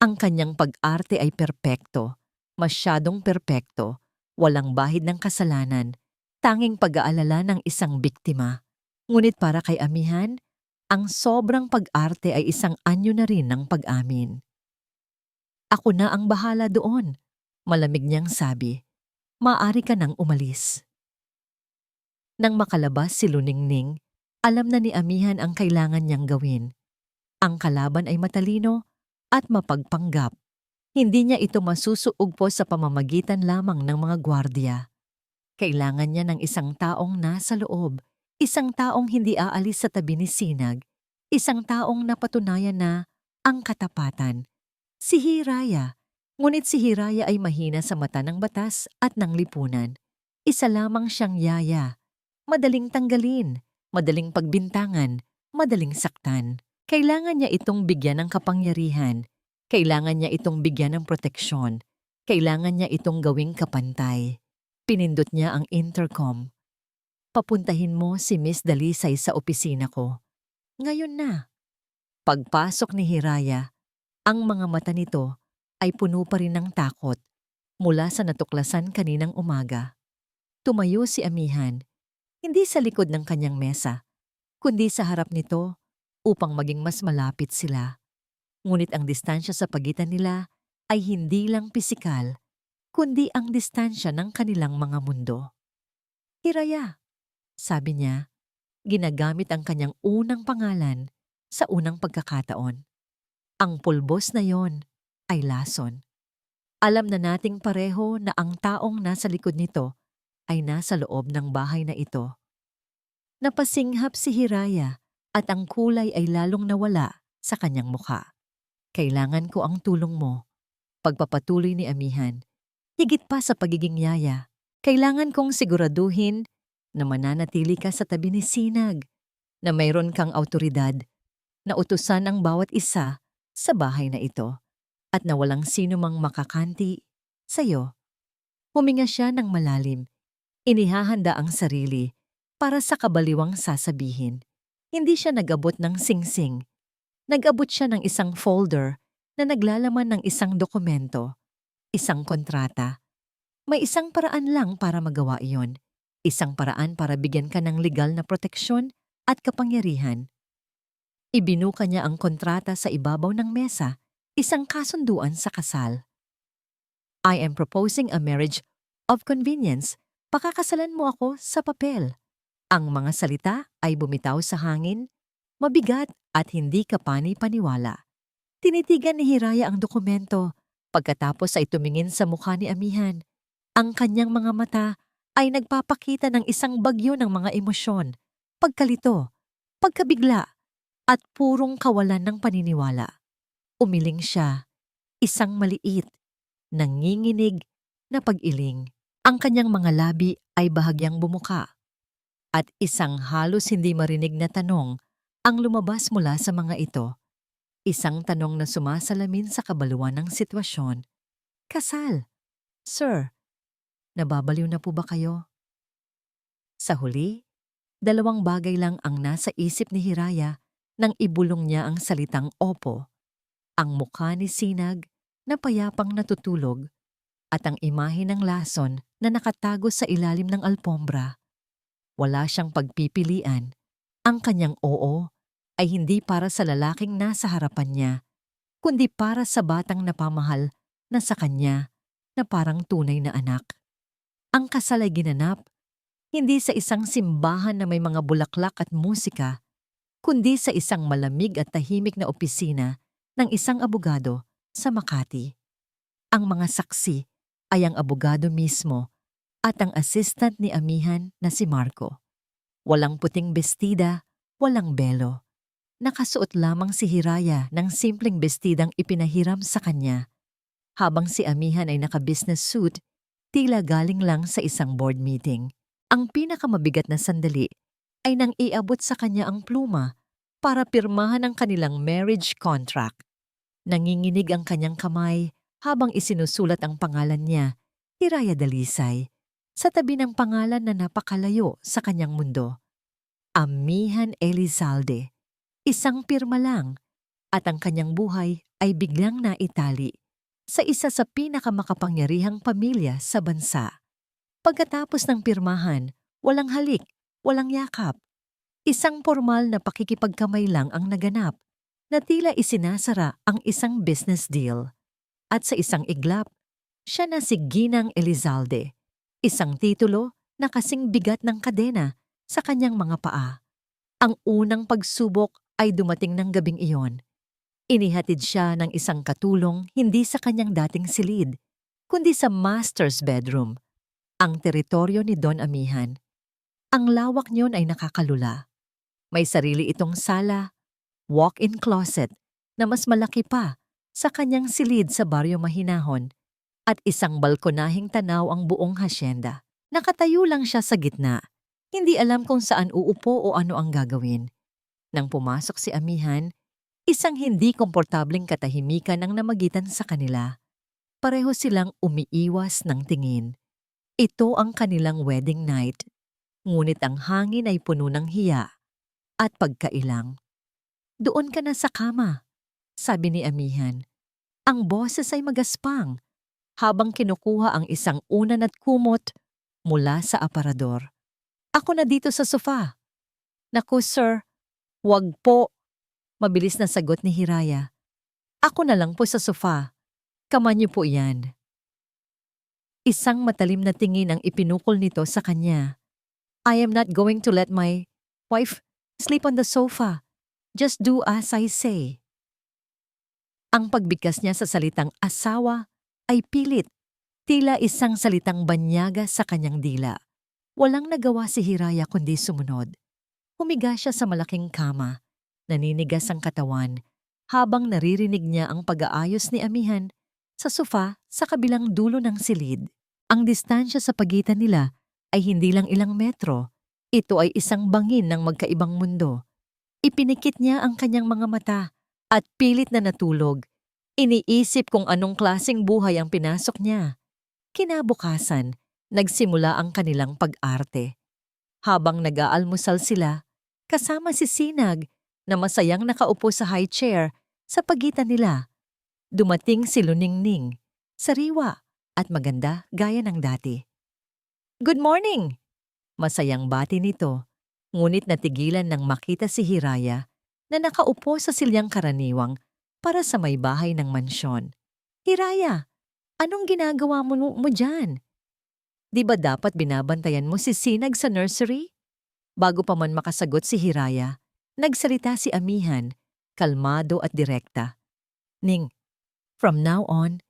Ang kanyang pag-arte ay perpekto. Masyadong perpekto. Walang bahid ng kasalanan. Tanging pag-aalala ng isang biktima. Ngunit para kay Amihan, ang sobrang pag-arte ay isang anyo na rin ng pag-amin. "Ako na ang bahala doon," malamig niyang sabi. "Maaari ka nang umalis." Nang makalabas si Luningning, alam na ni Amihan ang kailangan niyang gawin. Ang kalaban ay matalino at mapagpanggap. Hindi niya ito masusuugpo sa pamamagitan lamang ng mga gwardiya. Kailangan niya ng isang taong nasa loob, isang taong hindi aalis sa tabi ni Sinag, isang taong napatunayan na ang katapatan. Si Hiraya. Ngunit si Hiraya ay mahina sa mata ng batas at ng lipunan. Isa lamang siyang yaya. Madaling tanggalin, madaling pagbintangan, madaling saktan. Kailangan niya itong bigyan ng kapangyarihan. Kailangan niya itong bigyan ng proteksyon. Kailangan niya itong gawing kapantay. Pinindot niya ang intercom. "Papuntahin mo si Miss Dalisay sa opisina ko. Ngayon na." Pagpasok ni Hiraya, ang mga mata nito ay puno pa rin ng takot mula sa natuklasan kaninang umaga. Tumayo si Amihan, hindi sa likod ng kanyang mesa, kundi sa harap nito upang maging mas malapit sila. Ngunit ang distansya sa pagitan nila ay hindi lang pisikal, kundi ang distansya ng kanilang mga mundo. "Hiraya," sabi niya, ginagamit ang kanyang unang pangalan sa unang pagkakataon. Ang pulbos na yon ay lason. Alam na nating pareho na ang taong nasa likod nito ay nasa loob ng bahay na ito. Napasinghap si Hiraya at ang kulay ay lalong nawala sa kanyang mukha. "Kailangan ko ang tulong mo," pagpapatuloy ni Amihan. "Higit pa sa pagiging yaya, kailangan kong siguraduhin na mananatili ka sa tabi ni Sinag, na mayroon kang awtoridad, na utusan ang bawat isa sa bahay na ito, at na walang sino mang makakanti sa'yo." Huminga siya ng malalim. Inihahanda ang sarili para sa kabaliwang sasabihin. Hindi siya nag-abot ng singsing. Nag-abot siya ng isang folder na naglalaman ng isang dokumento, isang kontrata. May isang paraan lang para magawa iyon. Isang paraan para bigyan ka ng legal na proteksyon at kapangyarihan. Ibinuka niya ang kontrata sa ibabaw ng mesa, isang kasunduan sa kasal. "I am proposing a marriage of convenience. Pakakasalan mo ako sa papel." Ang mga salita ay bumitaw sa hangin, mabigat at hindi kapani-paniwala. Tinitigan ni Hiraya ang dokumento, pagkatapos ay tumingin sa mukha ni Amihan. Ang kanyang mga mata ay nagpapakita ng isang bagyo ng mga emosyon, pagkalito, pagkabigla, at purong kawalan ng paniniwala. Umiling siya, isang maliit, nanginginig na pag-iling. Ang kanyang mga labi ay bahagyang bumuka. At isang halos hindi marinig na tanong ang lumabas mula sa mga ito. Isang tanong na sumasalamin sa kabaluan ng sitwasyon. "Kasal. Sir, nababaliw na po ba kayo?" Sa huli, dalawang bagay lang ang nasa isip ni Hiraya nang ibulong niya ang salitang opo. Ang mukha ni Sinag na payapang natutulog at ang imahe ng lason na nakatago sa ilalim ng alpombra. Wala siyang pagpipilian. Ang kanyang oo ay hindi para sa lalaking nasa harapan niya, kundi para sa batang napamahal na sa kanya na parang tunay na anak. Ang kasal ay ginanap hindi sa isang simbahan na may mga bulaklak at musika, kundi sa isang malamig at tahimik na opisina ng isang abogado sa Makati. Ang mga saksi ay ang abogado mismo at ang assistant ni amihan na si Marco. Walang puting bestida, walang belo. Nakasuot lamang si Hiraya ng simpleng bestidang ipinahiram sa kanya, habang si amihan ay naka-business suit, tila galing lang sa isang board meeting. Ang pinakamabigat na sandali ay nang iabot sa kanya ang pluma para pirmahan ang kanilang marriage contract. Nanginginig ang kanyang kamay habang isinusulat ang pangalan niya, Hiraya Dalisay, sa tabi ng pangalan na napakalayo sa kanyang mundo. Amihan Elizalde. Isang pirma lang at ang kanyang buhay ay biglang naitali sa isa sa pinakamakapangyarihang pamilya sa bansa. Pagkatapos ng pirmahan, walang halik, walang yakap. Isang formal na pakikipagkamay lang ang naganap na tila isinasara ang isang business deal. At sa isang iglap, siya na si Ginang Elizalde, isang titulo na kasing bigat ng kadena sa kanyang mga paa. Ang unang pagsubok ay dumating ng gabing iyon. Inihatid siya ng isang katulong hindi sa kanyang dating silid, kundi sa master's bedroom, ang teritoryo ni Don Amihan. Ang lawak niyon ay nakakalula. May sarili itong sala, walk-in closet na mas malaki pa sa kanyang silid sa baryo Mahinahon at isang balkonahing tanaw ang buong hasyenda. Nakatayo lang siya sa gitna, hindi alam kung saan uupo o ano ang gagawin. Nang pumasok si Amihan, isang hindi komportableng katahimikan ang namagitan sa kanila. Pareho silang umiiwas ng tingin. Ito ang kanilang wedding night, ngunit ang hangin ay puno ng hiya at pagkailang. "Doon ka na sa kama," sabi ni Amihan. Ang boses ay magaspang habang kinukuha ang isang unan at kumot mula sa aparador. "Ako na dito sa sofa." "Naku sir, wag po," mabilis na sagot ni Hiraya. "Ako na lang po sa sofa. Kamanyo po yan." Isang matalim na tingin ang ipinukol nito sa kanya. "I am not going to let my wife sleep on the sofa. Just do as I say." Ang pagbigkas niya sa salitang asawa ay pilit, tila isang salitang banyaga sa kanyang dila. Walang nagawa si Hiraya kundi sumunod. Humiga siya sa malaking kama, naninigas ang katawan, habang naririnig niya ang pag-aayos ni Amihan sa sofa sa kabilang dulo ng silid. Ang distansya sa pagitan nila ay hindi lang ilang metro. Ito ay isang bangin ng magkaibang mundo. Ipinikit niya ang kanyang mga mata at pilit na natulog. Iniisip kung anong klaseng buhay ang pinasok niya. Kinabukasan, nagsimula ang kanilang pag-arte. Habang nag-aalmusal sila, kasama si Sinag na masayang nakaupo sa high chair sa pagitan nila, dumating si Luningning, sariwa at maganda gaya ng dati. "Good morning!" Masayang bati nito, ngunit natigilan nang makita si Hiraya na nakaupo sa silyang karaniwang para sa may bahay ng mansyon. "Hiraya, anong ginagawa mo dyan? Di ba dapat binabantayan mo si Sinag sa nursery?" Bago pa man makasagot si Hiraya, nagsalita si Amihan, kalmado at direkta. "Ning, from now on,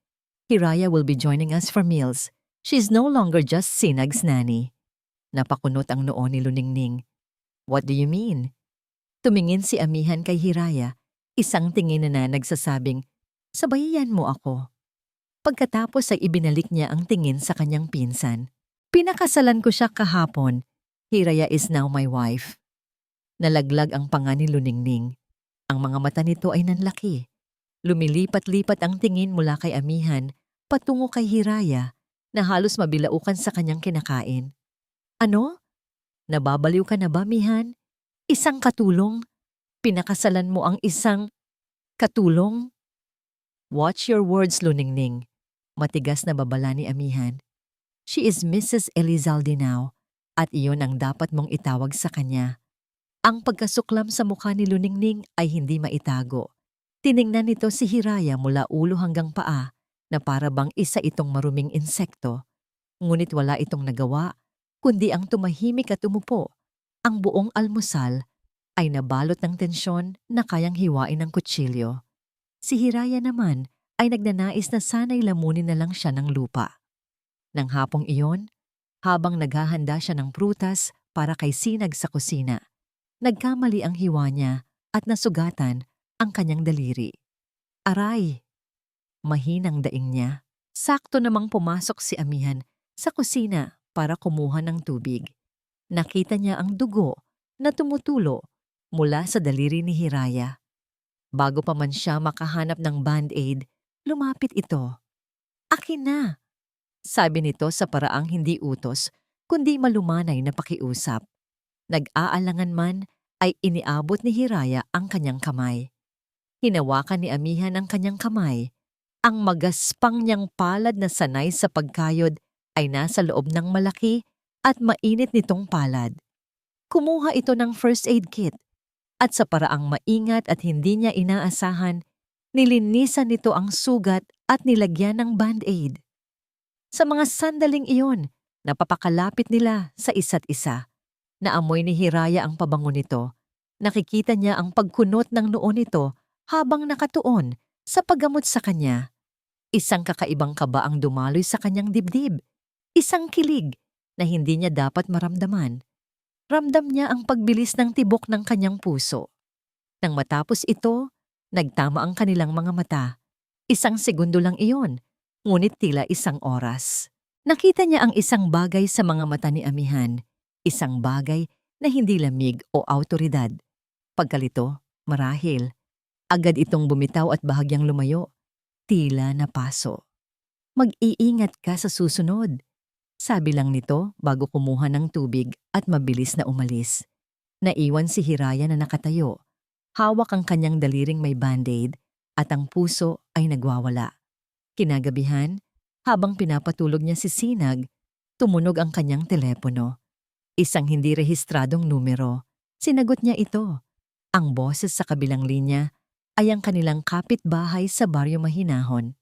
Hiraya will be joining us for meals. She's no longer just Sinag's nanny." Napakunot ang noo ni Luningning. "What do you mean?" Tumingin si Amihan kay Hiraya, isang tingin na nagsasabing, "Sabayan mo ako." Pagkatapos ay ibinalik niya ang tingin sa kanyang pinsan. "Pinakasalan ko siya kahapon. Hiraya is now my wife." Nalaglag ang panga ni Luningning. Ang mga mata nito ay nanlaki. Lumilipat-lipat ang tingin mula kay Amihan patungo kay Hiraya na halos mabilaukan sa kanyang kinakain. "Ano? Nababaliw ka na ba, Mihan? Isang katulong? Pinakasalan mo ang isang katulong?" "Watch your words, Luningning," matigas na babala ni Amihan. "She is Mrs. Elizalde now, at iyon ang dapat mong itawag sa kanya." Ang pagkasuklam sa mukha ni Luningning ay hindi maitago. Tiningnan nito si Hiraya mula ulo hanggang paa na para bang isa itong maruming insekto. Ngunit wala itong nagawa, kundi ang tumahimik at umupo. Ang buong almusal ay nabalot ng tensyon na kayang hiwain ng kutsilyo. Si Hiraya naman ay nagnanais na sana'y lamunin na lang siya ng lupa. Nang hapong iyon, habang naghahanda siya ng prutas para kay Sinag sa kusina, nagkamali ang hiwa niya at nasugatan ang kanyang daliri. Aray! Mahinang daing niya. Sakto namang pumasok si Amihan sa kusina para kumuha ng tubig. Nakita niya ang dugo na tumutulo mula sa daliri ni Hiraya. Bago pa man siya makahanap ng band-aid, lumapit ito. "Akin na!" sabi nito sa paraang hindi utos, kundi malumanay na pakiusap. Nag-aalangan man ay iniabot ni Hiraya ang kanyang kamay. Hinawakan ni Amihan ang kanyang kamay. Ang magaspang niyang palad na sanay sa pagkayod ay nasa loob ng malaki at mainit nitong palad. Kumuha ito ng first aid kit at sa paraang maingat at hindi niya inaasahan, nilinisan nito ang sugat at nilagyan ng band-aid. Sa mga sandaling iyon, napapakalapit nila sa isa't isa. Naamoy ni Hiraya ang pabango nito. Nakikita niya ang pagkunot ng noo nito habang nakatuon sa paggamot sa kanya. Isang kakaibang kaba ang dumaloy sa kanyang dibdib. Isang kilig na hindi niya dapat maramdaman. Ramdam niya ang pagbilis ng tibok ng kanyang puso. Nang matapos ito, nagtama ang kanilang mga mata. Isang segundo lang iyon, ngunit tila isang oras. Nakita niya ang isang bagay sa mga mata ni Amihan. Isang bagay na hindi lamig o awtoridad. Pagkalito, marahil. Agad itong bumitaw at bahagyang lumayo. Tila napaso. "Mag-iingat ka sa susunod," sabi lang nito bago kumuha ng tubig at mabilis na umalis. Naiwan si Hiraya na nakatayo. Hawak ang kanyang daliring may band-aid at ang puso ay nagwawala. Kinagabihan, habang pinapatulog niya si Sinag, tumunog ang kanyang telepono. Isang hindi rehistradong numero. Sinagot niya ito. Ang boses sa kabilang linya ay ang kanilang kapitbahay sa baryo Mahinahon.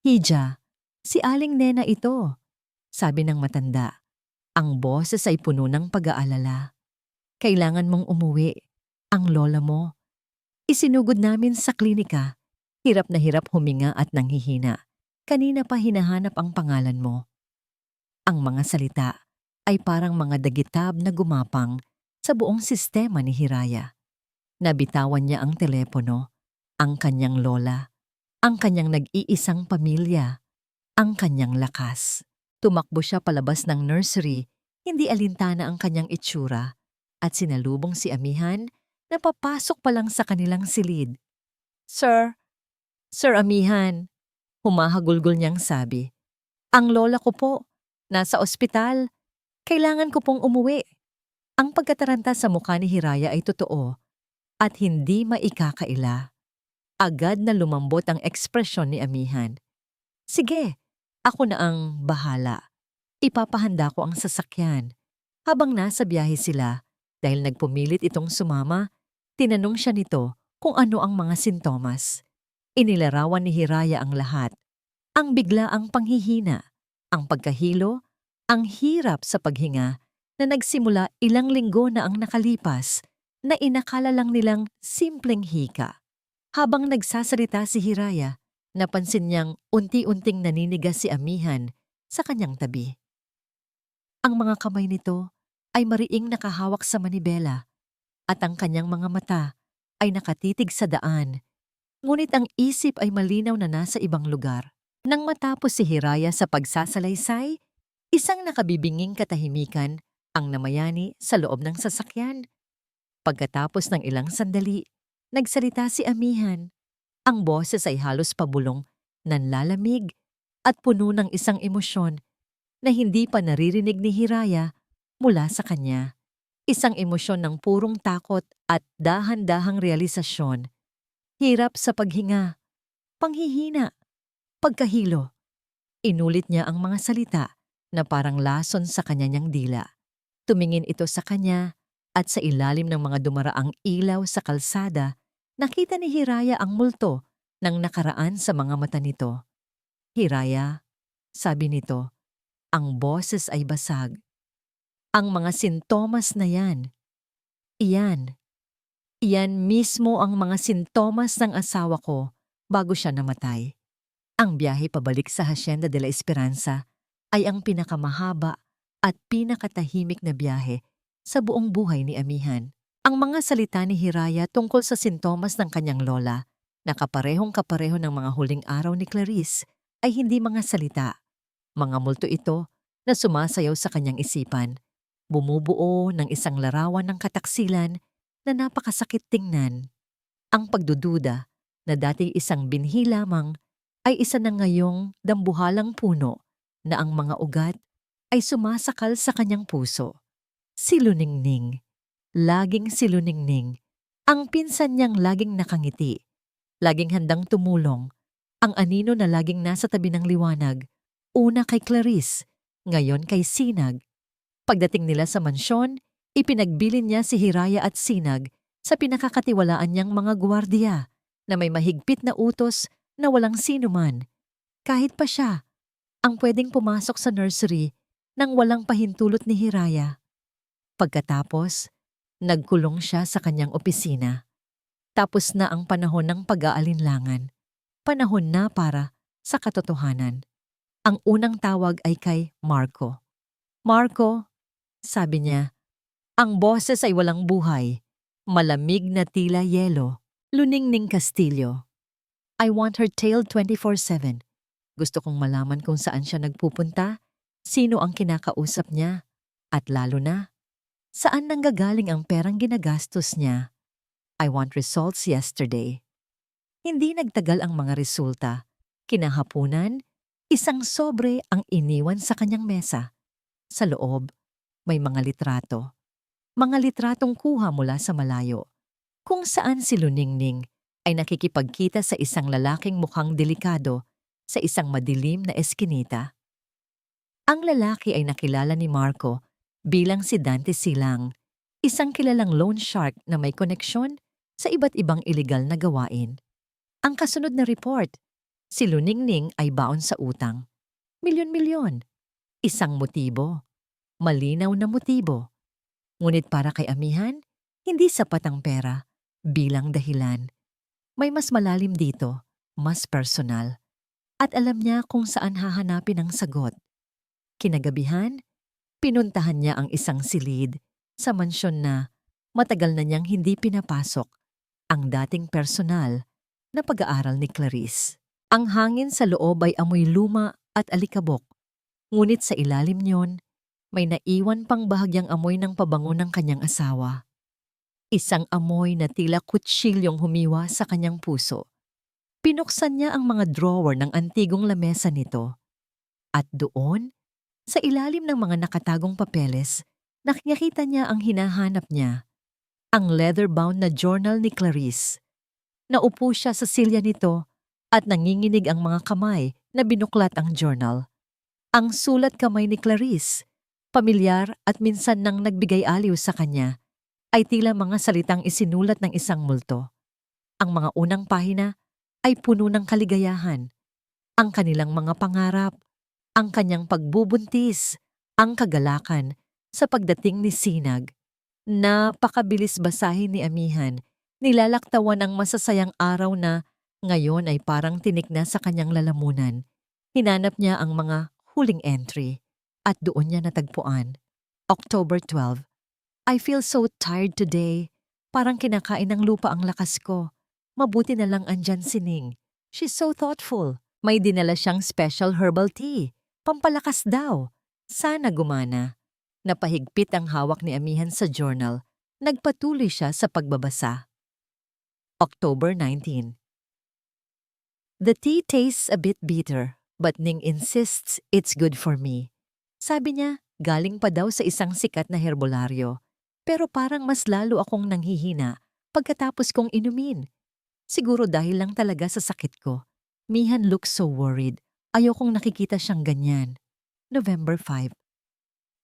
"Hija, si Aling Nena ito," sabi ng matanda. Ang boses ay puno ng pag-aalala. "Kailangan mong umuwi. Ang lola mo. Isinugod namin sa klinika. Hirap na hirap huminga at nanghihina. Kanina pa hinahanap ang pangalan mo." Ang mga salita ay parang mga dagitab na gumapang sa buong sistema ni Hiraya. Nabitawan niya ang telepono, ang kanyang lola, ang kanyang nag-iisang pamilya, ang kanyang lakas. Tumakbo siya palabas ng nursery, hindi alintana ang kanyang itsura, at sinalubong si Amihan na papasok pa lang sa kanilang silid. "Sir, Sir Amihan," humahagulgol niyang sabi. "Ang lola ko po, nasa ospital. Kailangan ko pong umuwi." Ang pagkataranta sa mukha ni Hiraya ay totoo at hindi maikakaila. Agad na lumambot ang ekspresyon ni Amihan. "Sige, ako na ang bahala. Ipapahanda ko ang sasakyan." Habang nasa biyahe sila, dahil nagpumilit itong sumama, tinanong siya nito kung ano ang mga sintomas. Inilarawan ni Hiraya ang lahat. Ang biglaang panghihina, ang pagkahilo, ang hirap sa paghinga na nagsimula ilang linggo na ang nakalipas na inakala lang nilang simpleng hika. Habang nagsasalita si Hiraya, napansin niyang unti-unting naninigas si Amihan sa kanyang tabi. Ang mga kamay nito ay mariing nakahawak sa manibela at ang kanyang mga mata ay nakatitig sa daan. Ngunit ang isip ay malinaw na nasa ibang lugar. Nang matapos si Hiraya sa pagsasalaysay, isang nakabibinging katahimikan ang namayani sa loob ng sasakyan. Pagkatapos ng ilang sandali, nagsalita si Amihan. Ang boses ay halos pabulong, nanlalamig at puno ng isang emosyon na hindi pa naririnig ni Hiraya mula sa kanya. Isang emosyon ng purong takot at dahan-dahang realisasyon. Hirap sa paghinga, panghihina, pagkahilo. Inulit niya ang mga salita na parang lason sa kanya niyang dila. Tumingin ito sa kanya At sa ilalim ng mga dumaraang ilaw sa kalsada, nakita ni Hiraya ang multo ng nakaraan sa mga mata nito. "Hiraya," sabi nito, "ang boses ay basag. Ang mga sintomas na yan, iyan, iyan mismo ang mga sintomas ng asawa ko bago siya namatay." Ang biyahe pabalik sa Hacienda de la Esperanza ay ang pinakamahaba at pinakatahimik na biyahe sa buong buhay ni Amihan. Ang mga salita ni Hiraya tungkol sa sintomas ng kanyang lola na kaparehong-kapareho ng mga huling araw ni Clarice ay hindi mga salita. Mga multo ito na sumasayaw sa kanyang isipan, bumubuo ng isang larawan ng kataksilan na napakasakit tingnan. Ang pagdududa na dati isang binhi lamang ay isa na ngayong dambuhalang puno na ang mga ugat ay sumasakal sa kanyang puso. Si Luningning, laging si Luningning, ang pinsan niyang laging nakangiti, laging handang tumulong, ang anino na laging nasa tabi ng liwanag, una kay Clarice, ngayon kay Sinag. Pagdating nila sa mansyon, ipinagbilin niya si Hiraya at Sinag sa pinakakatiwalaan niyang mga gwardiya na may mahigpit na utos na walang sino man, kahit pa siya, ang pwedeng pumasok sa nursery nang walang pahintulot ni Hiraya. Pagkatapos, nagkulong siya sa kanyang opisina. Tapos na ang panahon ng pag-aalinlangan. Panahon na para sa katotohanan. Ang unang tawag ay kay Marco. "Marco," sabi niya, "ang boses ay walang buhay. Malamig na tila yelo." Luningning Castillo. "I want her tailed 24/7. Gusto kong malaman kung saan siya nagpupunta, sino ang kinakausap niya, at lalo na, saan nanggagaling ang perang ginagastos niya. I want results yesterday." Hindi nagtagal ang mga resulta. Kinahapunan, isang sobre ang iniwan sa kanyang mesa. Sa loob, may mga litrato. Mga litratong kuha mula sa malayo, kung saan si Luningning ay nakikipagkita sa isang lalaking mukhang delikado sa isang madilim na eskinita. Ang lalaki ay nakilala ni Marco bilang si Dante Silang, isang kilalang loan shark na may koneksyon sa iba't ibang ilegal na gawain. Ang kasunod na report, si Luningning ay baon sa utang. Milyon-milyon. Isang motibo. Malinaw na motibo. Ngunit para kay Amihan, hindi sapat ang pera bilang dahilan. May mas malalim dito, mas personal. At alam niya kung saan hahanapin ang sagot. Kinagabihan, pinuntahan niya ang isang silid sa mansyon na matagal na niyang hindi pinapasok, ang dating personal na pag-aaral ni Clarice. Ang hangin sa loob ay amoy luma at alikabok, ngunit sa ilalim niyon, may naiwan pang bahagyang amoy ng pabango ng kanyang asawa. Isang amoy na tila kutsilyong humiwa sa kanyang puso. Pinuksan niya ang mga drawer ng antigong lamesa nito. At doon, sa ilalim ng mga nakatagong papeles, nakikita niya ang hinahanap niya. Ang leather-bound na journal ni Clarice. Naupo siya sa silya nito at nanginginig ang mga kamay na binuklat ang journal. Ang sulat kamay ni Clarice, pamilyar at minsan nang nagbigay aliw sa kanya, ay tila mga salitang isinulat ng isang multo. Ang mga unang pahina ay puno ng kaligayahan, ang kanilang mga pangarap, ang kanyang pagbubuntis, ang kagalakan sa pagdating ni Sinag. Napakabilis basahin ni Amihan, nilalaktawan ang masasayang araw na ngayon ay parang tinik na sa kanyang lalamunan. Hinanap niya ang mga huling entry at doon niya natagpuan. October 12. "I feel so tired today. Parang kinakain ng lupa ang lakas ko. Mabuti na lang andyan si Ning. She's so thoughtful. May dinala siyang special herbal tea. Pampalakas daw. Sana gumana." Napahigpit ang hawak ni Amihan sa journal. Nagpatuloy siya sa pagbabasa. October 19. "The tea tastes a bit bitter, but Ning insists it's good for me." Sabi niya, galing pa daw sa isang sikat na herbolaryo. Pero parang mas lalo akong nanghihina pagkatapos kong inumin. Siguro dahil lang talaga sa sakit ko. Mihan looks so worried. Ayokong nakikita siyang ganyan. November 5.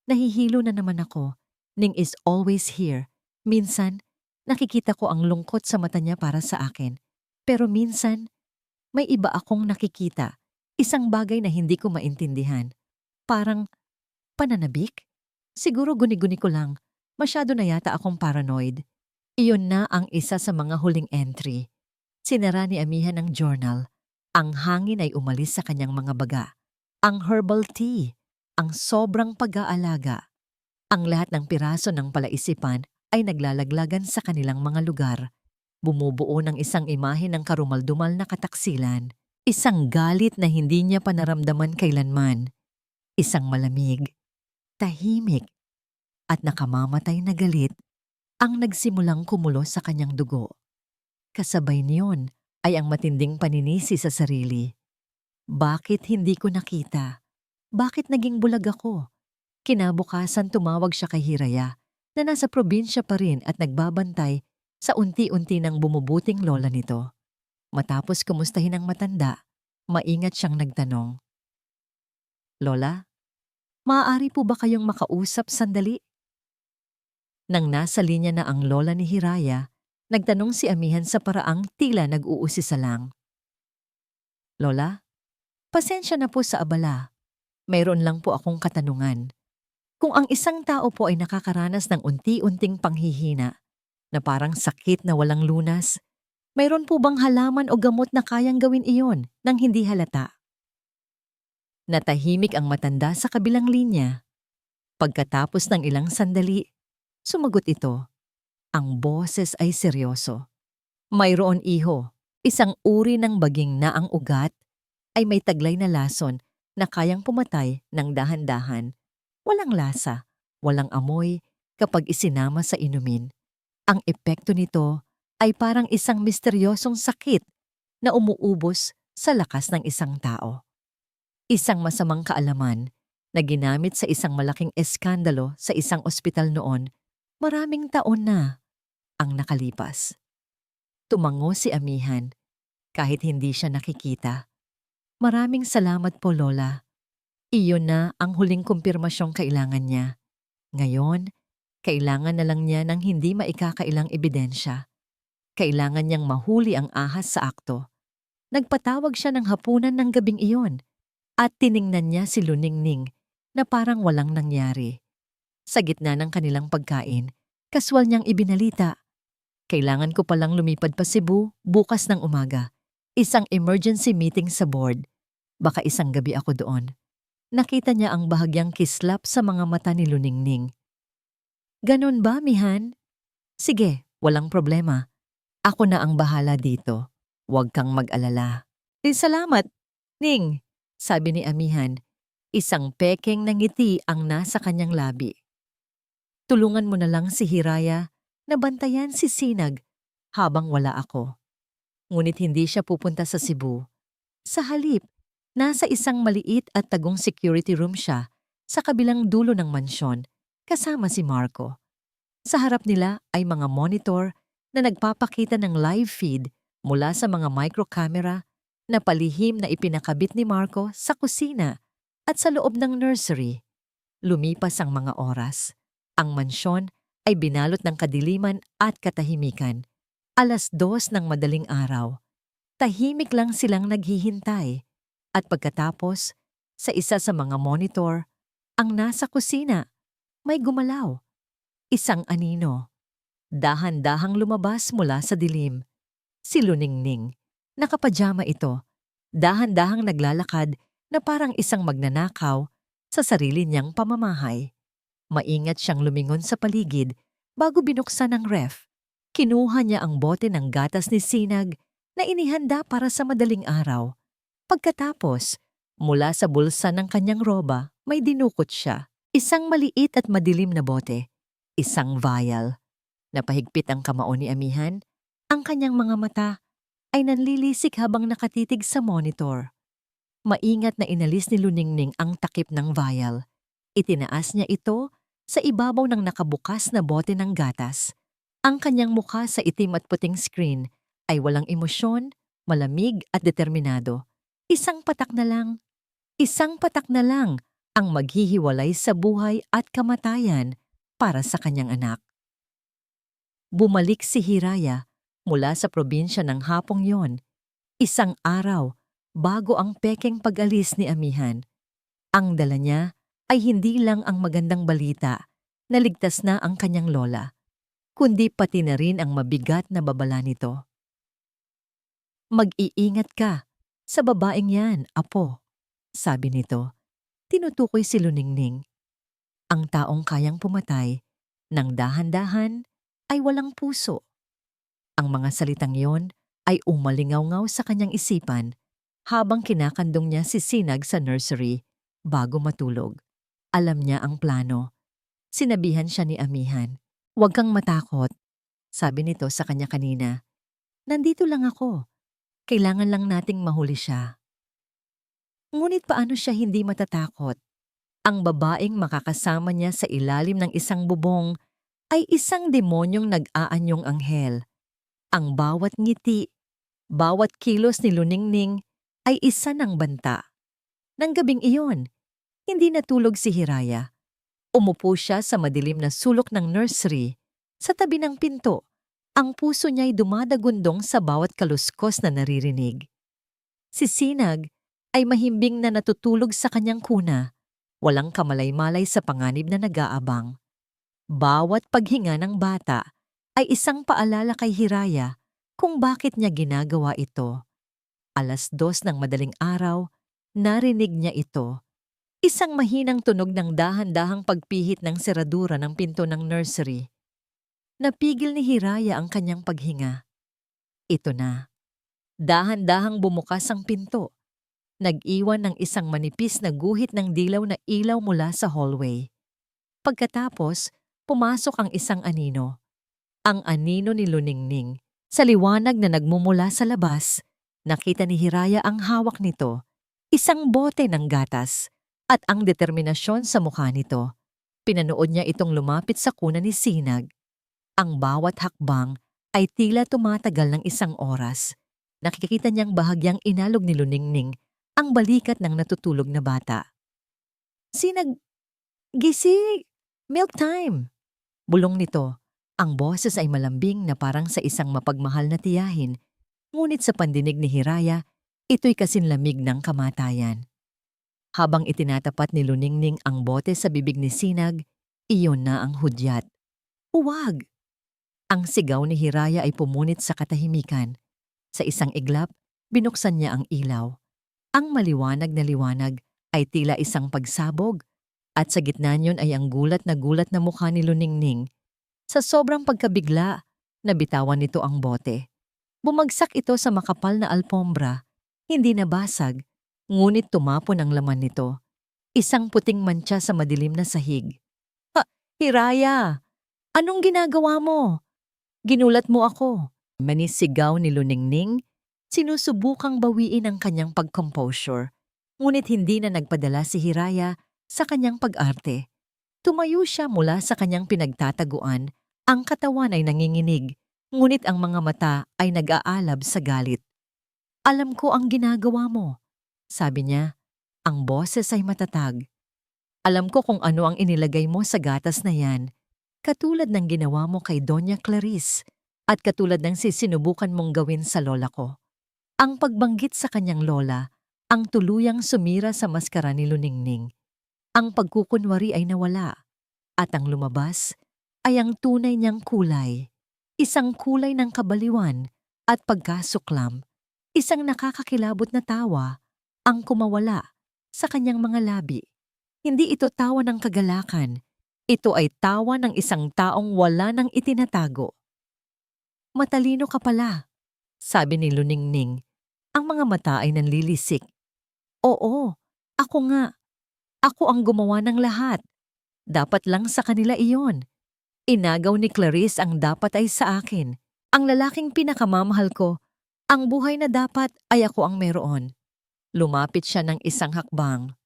Nahihilo na naman ako. Ning is always here. Minsan, nakikita ko ang lungkot sa mata niya para sa akin. Pero minsan, may iba akong nakikita. Isang bagay na hindi ko maintindihan. Parang pananabik? Siguro guni-guni ko lang. Masyado na yata akong paranoid. Iyon na ang isa sa mga huling entry. Sinara ni Amihan ang journal. Ang hangin ay umalis sa kanyang mga baga. Ang herbal tea. Ang sobrang pag-aalaga. Ang lahat ng piraso ng palaisipan ay naglalaglagan sa kanilang mga lugar. Bumubuo ng isang imahe ng karumaldumal na kataksilan. Isang galit na hindi niya panaramdaman kailanman. Isang malamig, tahimik, at nakamamatay na galit ang nagsimulang kumulo sa kanyang dugo. Kasabay niyon ay ang matinding paninisi sa sarili. Bakit hindi ko nakita? Bakit naging bulag ako? Kinabukasan tumawag siya kay Hiraya na nasa probinsya pa rin at nagbabantay sa unti-unti ng bumubuting lola nito. Matapos kumustahin ang matanda, maingat siyang nagtanong, "Lola, maaari po ba kayong makausap sandali?" Nang nasa linya na ang lola ni Hiraya, nagtanong si Amihan sa paraang tila nag-uusisa lang. "Lola, pasensya na po sa abala. Mayroon lang po akong katanungan. Kung ang isang tao po ay nakakaranas ng unti-unting panghihina na parang sakit na walang lunas, mayroon po bang halaman o gamot na kayang gawin iyon nang hindi halata?" Natahimik ang matanda sa kabilang linya. Pagkatapos ng ilang sandali, sumagot ito. Ang boses ay seryoso. "Mayroon iho, isang uri ng baging na ang ugat ay may taglay na lason na kayang pumatay ng dahan-dahan. Walang lasa, walang amoy kapag isinama sa inumin. Ang epekto nito ay parang isang misteryosong sakit na umuubos sa lakas ng isang tao. Isang masamang kaalaman na ginamit sa isang malaking eskandalo sa isang ospital noon, maraming taon na ang nakalipas." Tumango si Amihan kahit hindi siya nakikita. "Maraming salamat po, Lola. Iyon na ang huling kumpirmasyong kailangan niya. Ngayon, kailangan na lang niya ng hindi maikakailang ebidensya. Kailangan niyang mahuli ang ahas sa akto." Nagpatawag siya ng hapunan ng gabing iyon at tiningnan niya si Luningning na parang walang nangyari. Sa gitna ng kanilang pagkain, kaswal niyang ibinalita, "Kailangan ko palang lumipad pa Cebu bukas ng umaga. Isang emergency meeting sa board. Baka isang gabi ako doon." Nakita niya ang bahagyang kislap sa mga mata ni Luningning. "Ganon ba, Mihan? Sige, walang problema. Ako na ang bahala dito. Huwag kang mag-alala." Salamat, Ning," sabi ni Amihan. Isang pekeng na ngiti ang nasa kanyang labi. "Tulungan mo na lang si Hiraya na bantayan si Sinag habang wala ako." Ngunit hindi siya pupunta sa Cebu. Sa halip, nasa isang maliit at tagong security room siya sa kabilang dulo ng mansyon kasama si Marco. Sa harap nila ay mga monitor na nagpapakita ng live feed mula sa mga microcamera na palihim na ipinakabit ni Marco sa kusina at sa loob ng nursery. Lumipas ang mga oras. Ang mansyon ay binalot ng kadiliman at katahimikan. 2:00 ng madaling araw. Tahimik lang silang naghihintay. At pagkatapos, sa isa sa mga monitor, ang nasa kusina, may gumalaw. Isang anino. Dahan-dahang lumabas mula sa dilim. Si Luningning. Nakapajama ito. Dahan-dahang naglalakad na parang isang magnanakaw sa sarili niyang pamamahay. Maingat siyang lumingon sa paligid bago binuksan ang ref. Kinuha niya ang bote ng gatas ni Sinag na inihanda para sa madaling araw. Pagkatapos, mula sa bulsa ng kanyang roba, may dinukot siya. Isang maliit at madilim na bote. Isang vial. Napahigpit ang kamao ni Amihan. Ang kanyang mga mata ay nanlilisik habang nakatitig sa monitor. Maingat na inalis ni Luningning ang takip ng vial. Itinaas niya ito sa ibabaw ng nakabukas na bote ng gatas. Ang kanyang mukha sa itim at puting screen ay walang emosyon, malamig at determinado. Isang patak na lang ang maghihiwalay sa buhay at kamatayan para sa kanyang anak. Bumalik si Hiraya mula sa probinsya ng hapong yon, isang araw bago ang pekeng pag-alis ni Amihan. Ang dala niya ay hindi lang ang magandang balita na ligtas na ang kanyang lola, kundi pati na rin ang mabigat na babala nito. "Mag-iingat ka sa babaeng yan, apo," sabi nito. Tinutukoy si Luningning. Ang taong kayang pumatay ng dahan-dahan ay walang puso. Ang mga salitang yon ay umalingaw-ngaw sa kanyang isipan habang kinakandong niya si Sinag sa nursery bago matulog. Alam niya ang plano. Sinabihan siya ni Amihan, "Huwag kang matakot," sabi nito sa kanya kanina. "Nandito lang ako. Kailangan lang nating mahuli siya." Ngunit paano siya hindi matatakot? Ang babaeng makakasama niya sa ilalim ng isang bubong ay isang demonyong nag-aanyong anghel. Ang bawat ngiti, bawat kilos ni Luningning ay isa ng banta. Nang gabing iyon, hindi natulog si Hiraya. Umupo siya sa madilim na sulok ng nursery. Sa tabi ng pinto, ang puso niya'y dumadagundong sa bawat kaluskos na naririnig. Si Sinag ay mahimbing na natutulog sa kanyang kuna, walang kamalay-malay sa panganib na nag-aabang. Bawat paghinga ng bata ay isang paalala kay Hiraya kung bakit niya ginagawa ito. 2:00 ng madaling araw, narinig niya ito. Isang mahinang tunog ng dahan-dahang pagpihit ng seradura ng pinto ng nursery. Napigil ni Hiraya ang kanyang paghinga. Ito na. Dahan-dahang bumukas ang pinto. Nag-iwan ng isang manipis na guhit ng dilaw na ilaw mula sa hallway. Pagkatapos, pumasok ang isang anino. Ang anino ni Luningning. Sa liwanag na nagmumula sa labas, nakita ni Hiraya ang hawak nito, isang bote ng gatas, at ang determinasyon sa mukha nito. Pinanood niya itong lumapit sa kuna ni Sinag. Ang bawat hakbang ay tila tumatagal ng isang oras. Nakikita niyang bahagyang inalog ni Luningning ang balikat ng natutulog na bata. "Sinag, gising! Milk time!" Bulong nito. Ang boses ay malambing na parang sa isang mapagmahal na tiyahin, ngunit sa pandinig ni Hiraya, ito'y kasinlamig ng kamatayan. Habang itinatapat ni Luningning ang bote sa bibig ni Sinag, iyon na ang hudyat. "Huwag!" Ang sigaw ni Hiraya ay pumunit sa katahimikan. Sa isang iglap, binuksan niya ang ilaw. Ang maliwanag na liwanag ay tila isang pagsabog, at sa gitna niyon ay ang gulat na mukha ni Luningning. Sa sobrang pagkabigla, nabitawan nito ang bote. Bumagsak ito sa makapal na alpombra, hindi nabasag, ngunit tumapon ang laman nito. Isang puting mantsa sa madilim na sahig. "Ha, Hiraya! Anong ginagawa mo? Ginulat mo ako." Manisigaw ni Luningning, sinusubukang bawiin ang kanyang pag-composure. Ngunit hindi na nagpadala si Hiraya sa kanyang pag-arte. Tumayo siya mula sa kanyang pinagtataguan, ang katawan ay nanginginig, ngunit ang mga mata ay nag-aalab sa galit. "Alam ko ang ginagawa mo," sabi niya. Ang boses ay matatag. "Alam ko kung ano ang inilagay mo sa gatas na yan, katulad ng ginawa mo kay Doña Clarice at katulad ng sinubukan mong gawin sa lola ko." Ang pagbanggit sa kanyang lola ang tuluyang sumira sa maskara ni Luningning. Ang pagkukunwari ay nawala, at ang lumabas ay ang tunay niyang kulay. Isang kulay ng kabaliwan at pagkasuklam. Isang nakakakilabot na tawa ang kumawala sa kanyang mga labi. Hindi ito tawa ng kagalakan. Ito ay tawa ng isang taong wala nang itinatago. "Matalino ka pala," sabi ni Luningning. Ang mga mata ay nanlilisik. "Oo, ako nga. Ako ang gumawa ng lahat. Dapat lang sa kanila iyon. Inagaw ni Clarice ang dapat ay sa akin. Ang lalaking pinakamamahal ko. Ang buhay na dapat ay ako ang meron." Lumapit siya ng isang hakbang.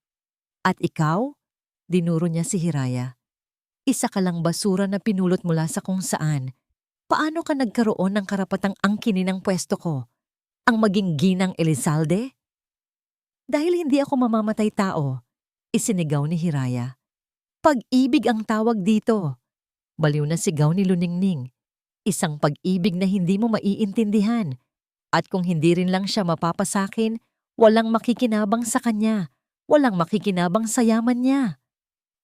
"At ikaw?" Dinuro niya si Hiraya. "Isa ka lang basura na pinulot mula sa kung saan. Paano ka nagkaroon ng karapatang angkinin ang pwesto ko? Ang maging ginang Elizalde?" "Dahil hindi ako mamamatay tao," isinigaw ni Hiraya. "Pag-ibig ang tawag dito." Baliw na sigaw ni Luningning. Isang pag-ibig na hindi mo maiintindihan. At kung hindi rin lang siya mapapasakin, walang makikinabang sa kanya. Walang makikinabang sa yaman niya.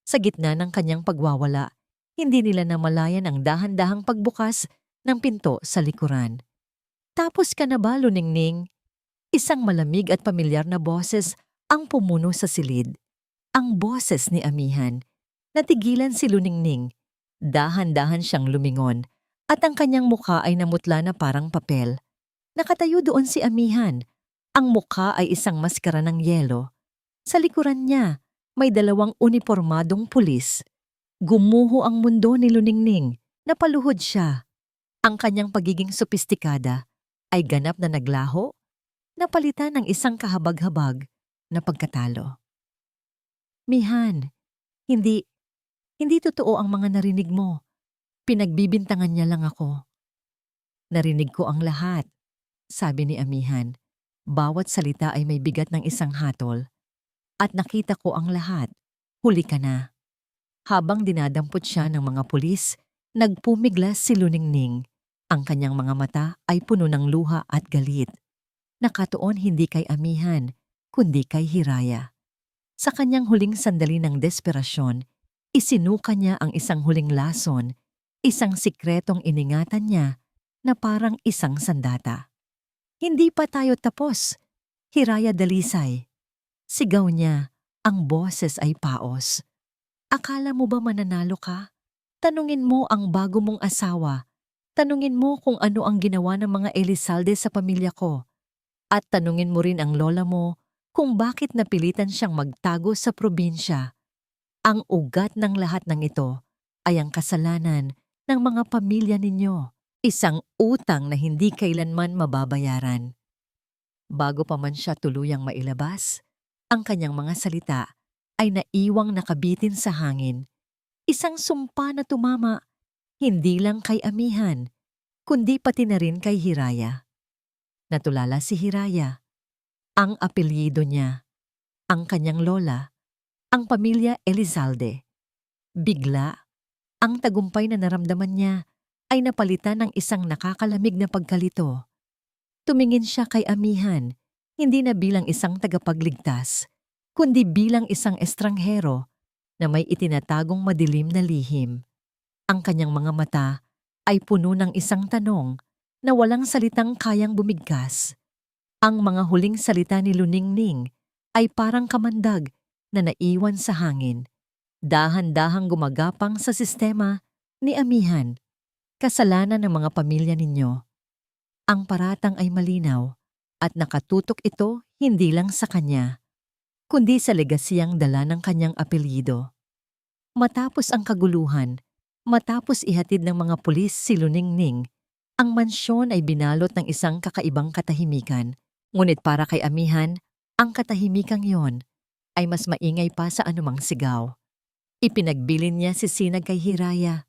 Sa gitna ng kanyang pagwawala, hindi nila namalayan ang dahan-dahang pagbukas ng pinto sa likuran. Tapos ka na ba, Luningning? Isang malamig at pamilyar na boses ang pumuno sa silid. Ang boses ni Amihan. Natigilan si Luningning. Dahan-dahan siyang lumingon at ang kanyang mukha ay namutla na parang papel. Nakatayo doon si Amihan. Ang mukha ay isang maskara ng yelo. Sa likuran niya, may dalawang unipormadong pulis. Gumuho ang mundo ni Luningning. Napaluhod siya. Ang kanyang pagiging sopistikada ay ganap na naglaho, napalitan ng isang kahabag-habag na pagkatalo. Mihan, hindi totoo ang mga narinig mo. Pinagbibintangan niya lang ako. Narinig ko ang lahat, sabi ni Amihan. Bawat salita ay may bigat ng isang hatol. At nakita ko ang lahat. Huli ka na. Habang dinadampot siya ng mga pulis, nagpumiglas si Luningning. Ang kanyang mga mata ay puno ng luha at galit. Nakatuon hindi kay Amihan, kundi kay Hiraya. Sa kanyang huling sandali ng desperasyon, isinuka niya ang isang huling lason, isang sikretong iningatan niya na parang isang sandata. Hindi pa tayo tapos, Hiraya Dalisay. Sigaw niya, ang boses ay paos. Akala mo ba mananalo ka? Tanungin mo ang bago mong asawa. Tanungin mo kung ano ang ginawa ng mga Elizalde sa pamilya ko. At tanungin mo rin ang lola mo kung bakit napilitan siyang magtago sa probinsya. Ang ugat ng lahat ng ito ay ang kasalanan ng mga pamilya ninyo. Isang utang na hindi kailanman mababayaran. Bago pa man siya tuluyang mailabas, ang kanyang mga salita ay naiwang nakabitin sa hangin. Isang sumpa na tumama, hindi lang kay Amihan, kundi pati na rin kay Hiraya. Natulala si Hiraya. Ang apelyido niya, ang kanyang lola, ang pamilya Elizalde. Bigla, ang tagumpay na naramdaman niya ay napalitan ng isang nakakalamig na pagkalito. Tumingin siya kay Amihan, hindi na bilang isang tagapagligtas, kundi bilang isang estranghero na may itinatagong madilim na lihim. Ang kanyang mga mata ay puno ng isang tanong na walang salitang kayang bumigkas. Ang mga huling salita ni Luningning ay parang kamandag na naiwan sa hangin. Dahan-dahang gumagapang sa sistema ni Amihan. Kasalanan ng mga pamilya ninyo. Ang paratang ay malinaw at nakatutok ito hindi lang sa kanya, kundi sa legasiyang dala ng kanyang apelyido. Matapos ang kaguluhan, matapos ihatid ng mga pulis si Luningning, ang mansyon ay binalot ng isang kakaibang katahimikan. Ngunit para kay Amihan, ang katahimikang yon ay mas maingay pa sa anumang sigaw. Ipinagbilin niya si Sinag kay Hiraya,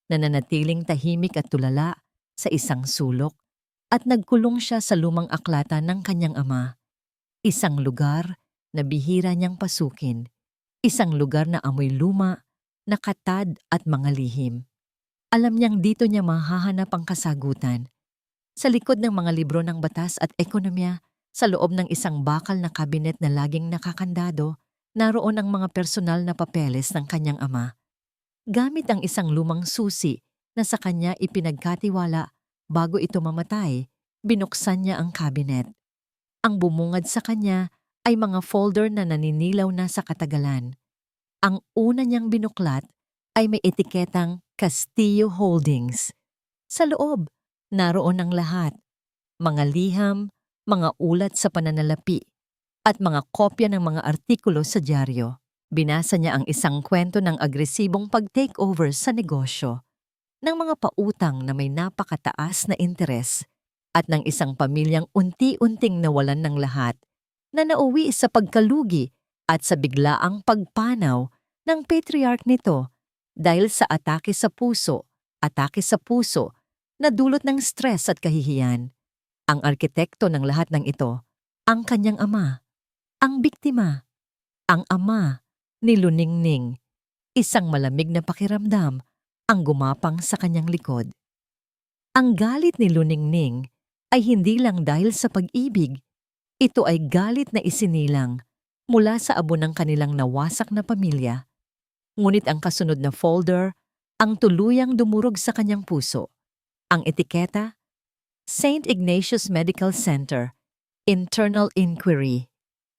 na nanatiling tahimik at tulala sa isang sulok, at nagkulong siya sa lumang aklatan ng kanyang ama. Isang lugar na bihira niyang pasukin. Isang lugar na amoy luma, nakatad at mga lihim. Alam niyang dito niya mahahanap ang kasagutan. Sa likod ng mga libro ng batas at ekonomiya, sa loob ng isang bakal na kabinet na laging nakakandado, naroon ang mga personal na papeles ng kanyang ama. Gamit ang isang lumang susi na sa kanya ipinagkatiwala bago ito mamatay, binuksan niya ang kabinet. Ang bumungad sa kanya ay mga folder na naninilaw na sa katagalan. Ang una niyang binuklat ay may etiketang Castillo Holdings. Sa loob, naroon ang lahat. Mga liham, mga ulat sa pananalapi, at mga kopya ng mga artikulo sa dyaryo. Binasa niya ang isang kwento ng agresibong pag-takeover sa negosyo, ng mga pautang na may napakataas na interes, at ng isang pamilyang unti-unting nawalan ng lahat, na nauwi sa pagkalugi at sa biglaang pagpanaw ng patriarch nito dahil sa atake sa puso na dulot ng stress at kahihiyan. Ang arkitekto ng lahat ng ito, ang kanyang ama, ang biktima, ang ama ni Luningning. Isang malamig na pakiramdam ang gumapang sa kanyang likod. Ang galit ni Luningning ay hindi lang dahil sa pag-ibig. Ito ay galit na isinilang mula sa abo ng kanilang nawasak na pamilya. Ngunit ang kasunod na folder ang tuluyang dumurog sa kanyang puso. Ang etiketa, St. Ignatius Medical Center, Internal Inquiry.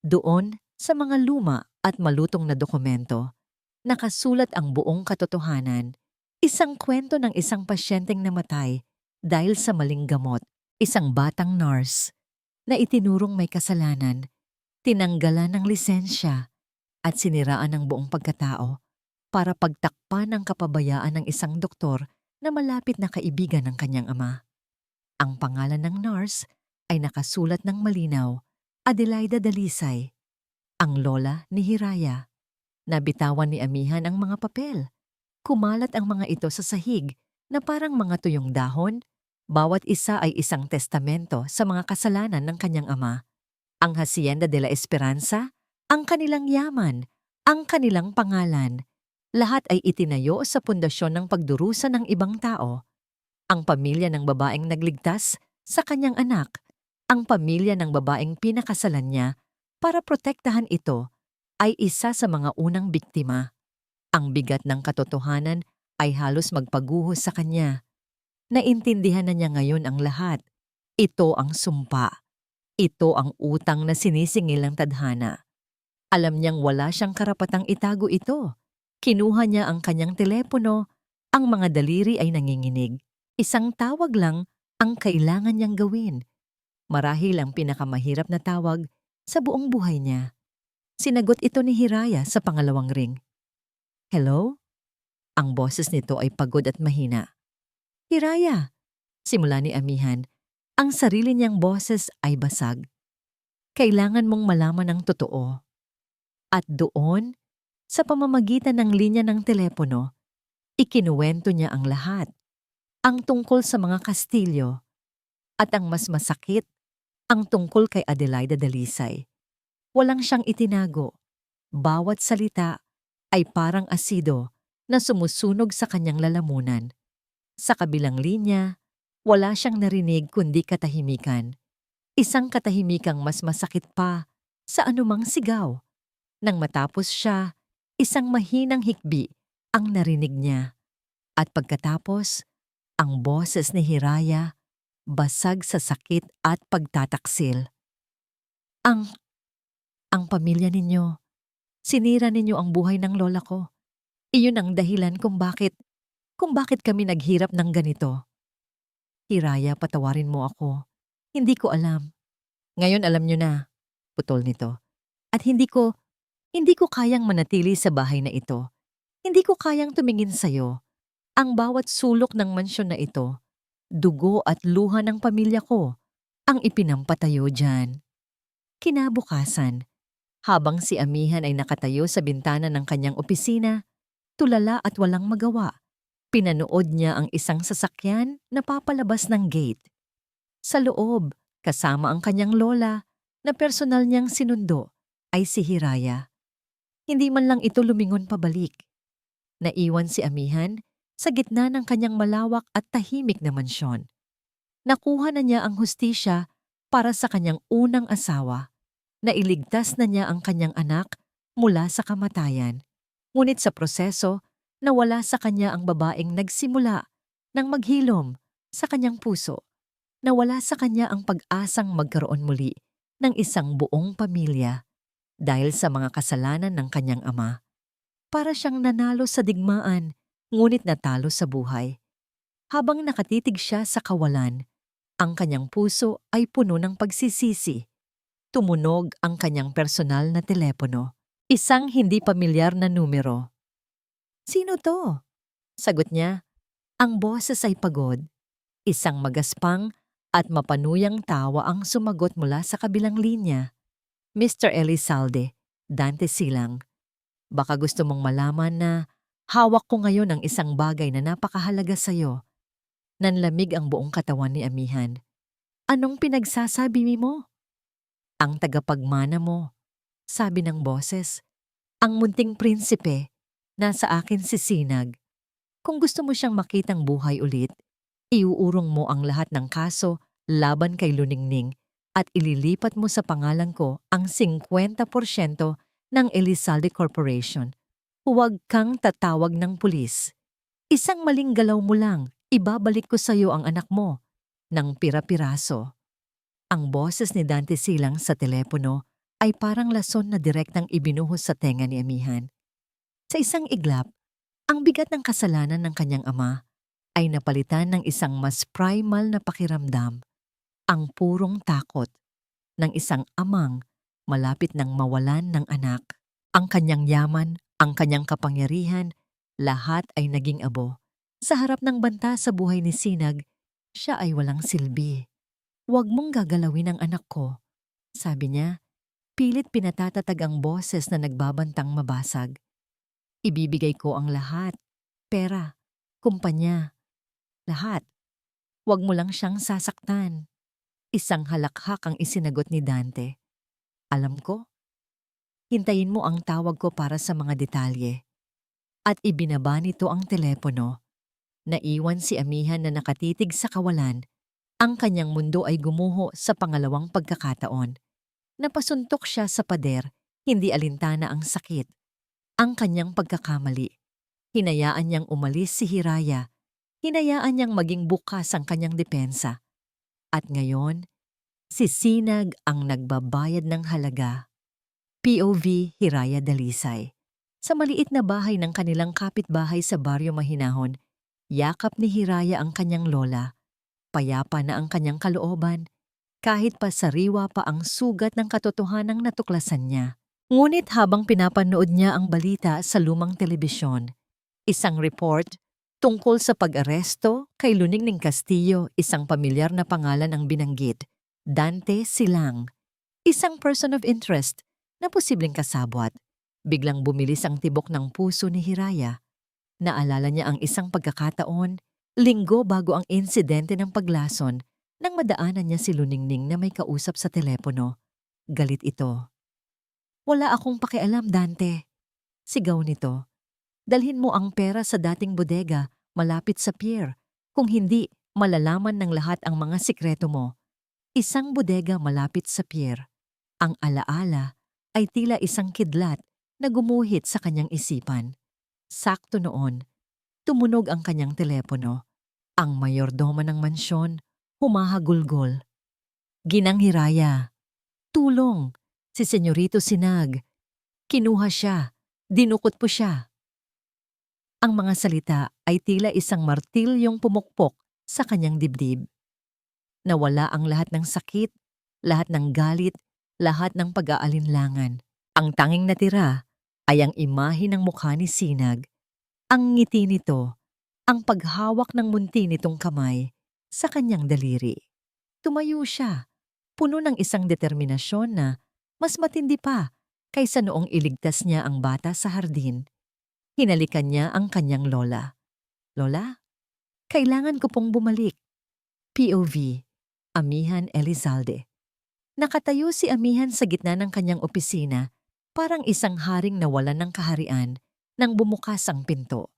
Doon, sa mga luma at malutong na dokumento, nakasulat ang buong katotohanan. Isang kwento ng isang pasyenteng namatay dahil sa maling gamot. Isang batang nurse na itinurong may kasalanan, tinanggalan ng lisensya at siniraan ng buong pagkatao para pagtakpan ang kapabayaan ng isang doktor na malapit na kaibigan ng kanyang ama. Ang pangalan ng nurse ay nakasulat ng malinaw, Adelaida Dalisay, ang lola ni Hiraya. Nabitawan ni amihan ang mga papel. Kumalat ang mga ito sa sahig na parang mga tuyong dahon. Bawat isa ay isang testamento sa mga kasalanan ng kanyang ama. Ang Hacienda de la Esperanza, ang kanilang yaman, ang kanilang pangalan. Lahat ay itinayo sa pundasyon ng pagdurusa ng ibang tao. Ang pamilya ng babaeng nagligtas sa kanyang anak, ang pamilya ng babaeng pinakasalan niya para protektahan ito, ay isa sa mga unang biktima. Ang bigat ng katotohanan ay halos magpaguhos sa kanya. Naintindihan na niya ngayon ang lahat. Ito ang sumpa. Ito ang utang na sinisingil ng tadhana. Alam niyang wala siyang karapatang itago ito. Kinuha niya ang kanyang telepono. Ang mga daliri ay nanginginig. Isang tawag lang ang kailangan niyang gawin. Marahil ang pinakamahirap na tawag sa buong buhay niya. Sinagot ito ni Hiraya sa pangalawang ring. Hello? Ang boses nito ay pagod at mahina. Hiraya, simula ni amihan, ang sarili niyang boses ay basag. Kailangan mong malaman ang totoo. At doon, sa pamamagitan ng linya ng telepono, ikinuwento niya ang lahat. Ang tungkol sa mga Kastilyo. At ang mas masakit, ang tungkol kay Adelaida Dalisay. Walang siyang itinago. Bawat salita ay parang asido na sumusunog sa kanyang lalamunan. Sa kabilang linya, wala siyang narinig kundi katahimikan. Isang katahimikang mas masakit pa sa anumang sigaw. Nang matapos siya, isang mahinang hikbi ang narinig niya. At pagkatapos, ang boses ni Hiraya basag sa sakit at pagtataksil. Ang pamilya ninyo, sinira ninyo ang buhay ng lola ko. Iyon ang dahilan kung bakit kami naghirap ng ganito. Hiraya, patawarin mo ako. Hindi ko alam. Ngayon alam nyo na, putol nito. At hindi ko kayang manatili sa bahay na ito. Hindi ko kayang tumingin sa'yo. Ang bawat sulok ng mansyon na ito, dugo at luha ng pamilya ko, ang ipinampatayo dyan. Kinabukasan, habang si amihan ay nakatayo sa bintana ng kanyang opisina, tulala at walang magawa, pinanood niya ang isang sasakyan na papalabas ng gate. Sa loob, kasama ang kanyang lola na personal niyang sinundo, ay si Hiraya. Hindi man lang ito lumingon pabalik. Naiwan si amihan sa gitna ng kanyang malawak at tahimik na mansyon. Nakuha na niya ang hustisya para sa kanyang unang asawa. Nailigtas na niya ang kanyang anak mula sa kamatayan. Ngunit sa proseso, nawala sa kanya ang babaeng nagsimula ng maghilom sa kanyang puso. Nawala sa kanya ang pag-asang magkaroon muli ng isang buong pamilya dahil sa mga kasalanan ng kanyang ama. Para siyang nanalo sa digmaan, ngunit natalo sa buhay. Habang nakatitig siya sa kawalan, ang kanyang puso ay puno ng pagsisisi. Tumunog ang kanyang personal na telepono. Isang hindi pamilyar na numero. Sino to? Sagot niya. Ang boses ay pagod. Isang magaspang at mapanuyang tawa ang sumagot mula sa kabilang linya. Mr. Elizalde, Dante Silang. Baka gusto mong malaman na hawak ko ngayon ang isang bagay na napakahalaga sa'yo. Nanlamig ang buong katawan ni amihan. Anong pinagsasabi mo? Ang tagapagmana mo, sabi ng boses. Ang munting prinsipe, nasa akin si Sinag. Kung gusto mo siyang makitang buhay ulit, Iuurong mo ang lahat ng kaso laban kay Luningning at ililipat mo sa pangalan ko ang 50% ng Elizalde Corporation. Huwag kang tatawag ng pulis. Isang maling galaw mo lang, ibabalik ko sa iyo ang anak mo ng pira-piraso. Ang boses ni Dante Silang sa telepono ay parang lason na direktang ibinuhos sa tenga ni Amihan. Sa isang iglap, ang bigat ng kasalanan ng kanyang ama ay napalitan ng isang mas primal na pakiramdam, ang purong takot ng isang amang malapit ng mawalan ng anak. Ang kanyang yaman, ang kanyang kapangyarihan, lahat ay naging abo. Sa harap ng banta sa buhay ni Sinag, siya ay walang silbi. "Huwag mong gagalawin ang anak ko," sabi niya. Pilit pinatatatag ang boses na nagbabantang mabasag. "Ibibigay ko ang lahat. Pera, kumpanya, lahat. Huwag mo lang siyang sasaktan." Isang halakhak ang isinagot ni Dante. "Alam ko. Hintayin mo ang tawag ko para sa mga detalye." At ibinaba nito ang telepono. Naiwan si Amihan na nakatitig sa kawalan. Ang kanyang mundo ay gumuho sa pangalawang pagkakataon. Napasuntok siya sa pader, hindi alintana ang sakit. Ang kanyang pagkakamali. Hinayaan niyang umalis si Hiraya. Hinayaan niyang maging bukas ang kanyang depensa. At ngayon, si Sinag ang nagbabayad ng halaga. POV Hiraya Dalisay. Sa maliit na bahay ng kanilang kapitbahay sa Baryo Mahinahon, yakap ni Hiraya ang kanyang lola. Payapa na ang kanyang kalooban, kahit pa sariwa pa ang sugat ng katotohanang natuklasan niya. Ngunit habang pinapanood niya ang balita sa lumang telebisyon, isang report tungkol sa pag-aresto kay Luningning Castillo, isang pamilyar na pangalan ang binanggit, Dante Silang, isang person of interest na posibleng kasabwat. Biglang bumilis ang tibok ng puso ni Hiraya. Naalala niya ang isang pagkakataon, linggo bago ang insidente ng paglason, nang madaanan niya si Luningning na may kausap sa telepono. Galit ito. "Wala akong pakialam, Dante," sigaw nito. "Dalhin mo ang pera sa dating bodega malapit sa pier. Kung hindi, malalaman ng lahat ang mga sikreto mo." Isang bodega malapit sa pier. Ang alaala ay tila isang kidlat na gumuhit sa kanyang isipan. Sakto noon, tumunog ang kanyang telepono. Ang mayordoma ng mansyon humahagulgol. "Ginang Hiraya, tulong! Si Senyorito Sinag. Kinuha siya. Dinukot po siya." Ang mga salita ay tila isang martilyong pumukpok sa kanyang dibdib. Nawala ang lahat ng sakit, lahat ng galit, lahat ng pag-aalinlangan. Ang tanging natira ay ang imahe ng mukha ni Sinag, ang ngiti nito, ang paghawak ng munti nitong kamay sa kanyang daliri. Tumayo siya, puno ng isang determinasyon na mas matindi pa kaysa noong iligtas niya ang bata sa hardin. Hinalikan niya ang kanyang lola. "Lola, kailangan ko pong bumalik." POV Amihan Elizalde. Nakatayo si Amihan sa gitna ng kanyang opisina, parang isang haring nawalan ng kaharian nang bumukas ang pinto.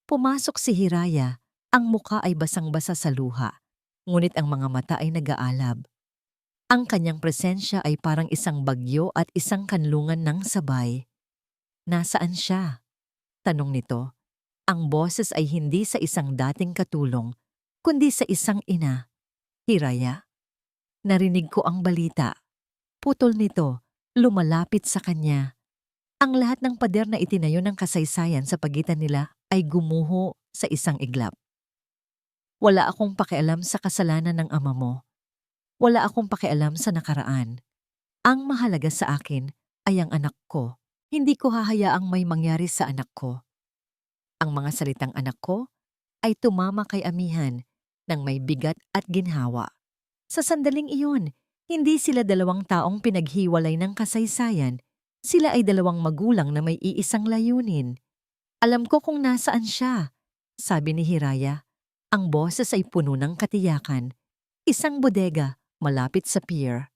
Pumasok si Hiraya, ang muka ay basang-basa sa luha, ngunit ang mga mata ay nag-aalab. Ang kanyang presensya ay parang isang bagyo at isang kanlungan ng sabay. "Nasaan siya?" tanong nito. Ang boses ay hindi sa isang dating katulong, kundi sa isang ina. "Hiraya, narinig ko ang balita." Putol nito, lumalapit sa kanya. Ang lahat ng pader na itinayo ng kasaysayan sa pagitan nila ay gumuho sa isang iglap. "Wala akong pakialam sa kasalanan ng ama mo. Wala akong pakialam sa nakaraan. Ang mahalaga sa akin ay ang anak ko. Hindi ko hahayaang may mangyari sa anak ko." Ang mga salitang "anak ko" ay tumama kay Amihan ng may bigat at ginhawa. Sa sandaling iyon, hindi sila dalawang taong pinaghiwalay ng kasaysayan. Sila ay dalawang magulang na may iisang layunin. "Alam ko kung nasaan siya," sabi ni Hiraya. Ang boses ay puno ng katiyakan. Isang bodega malapit sa pier.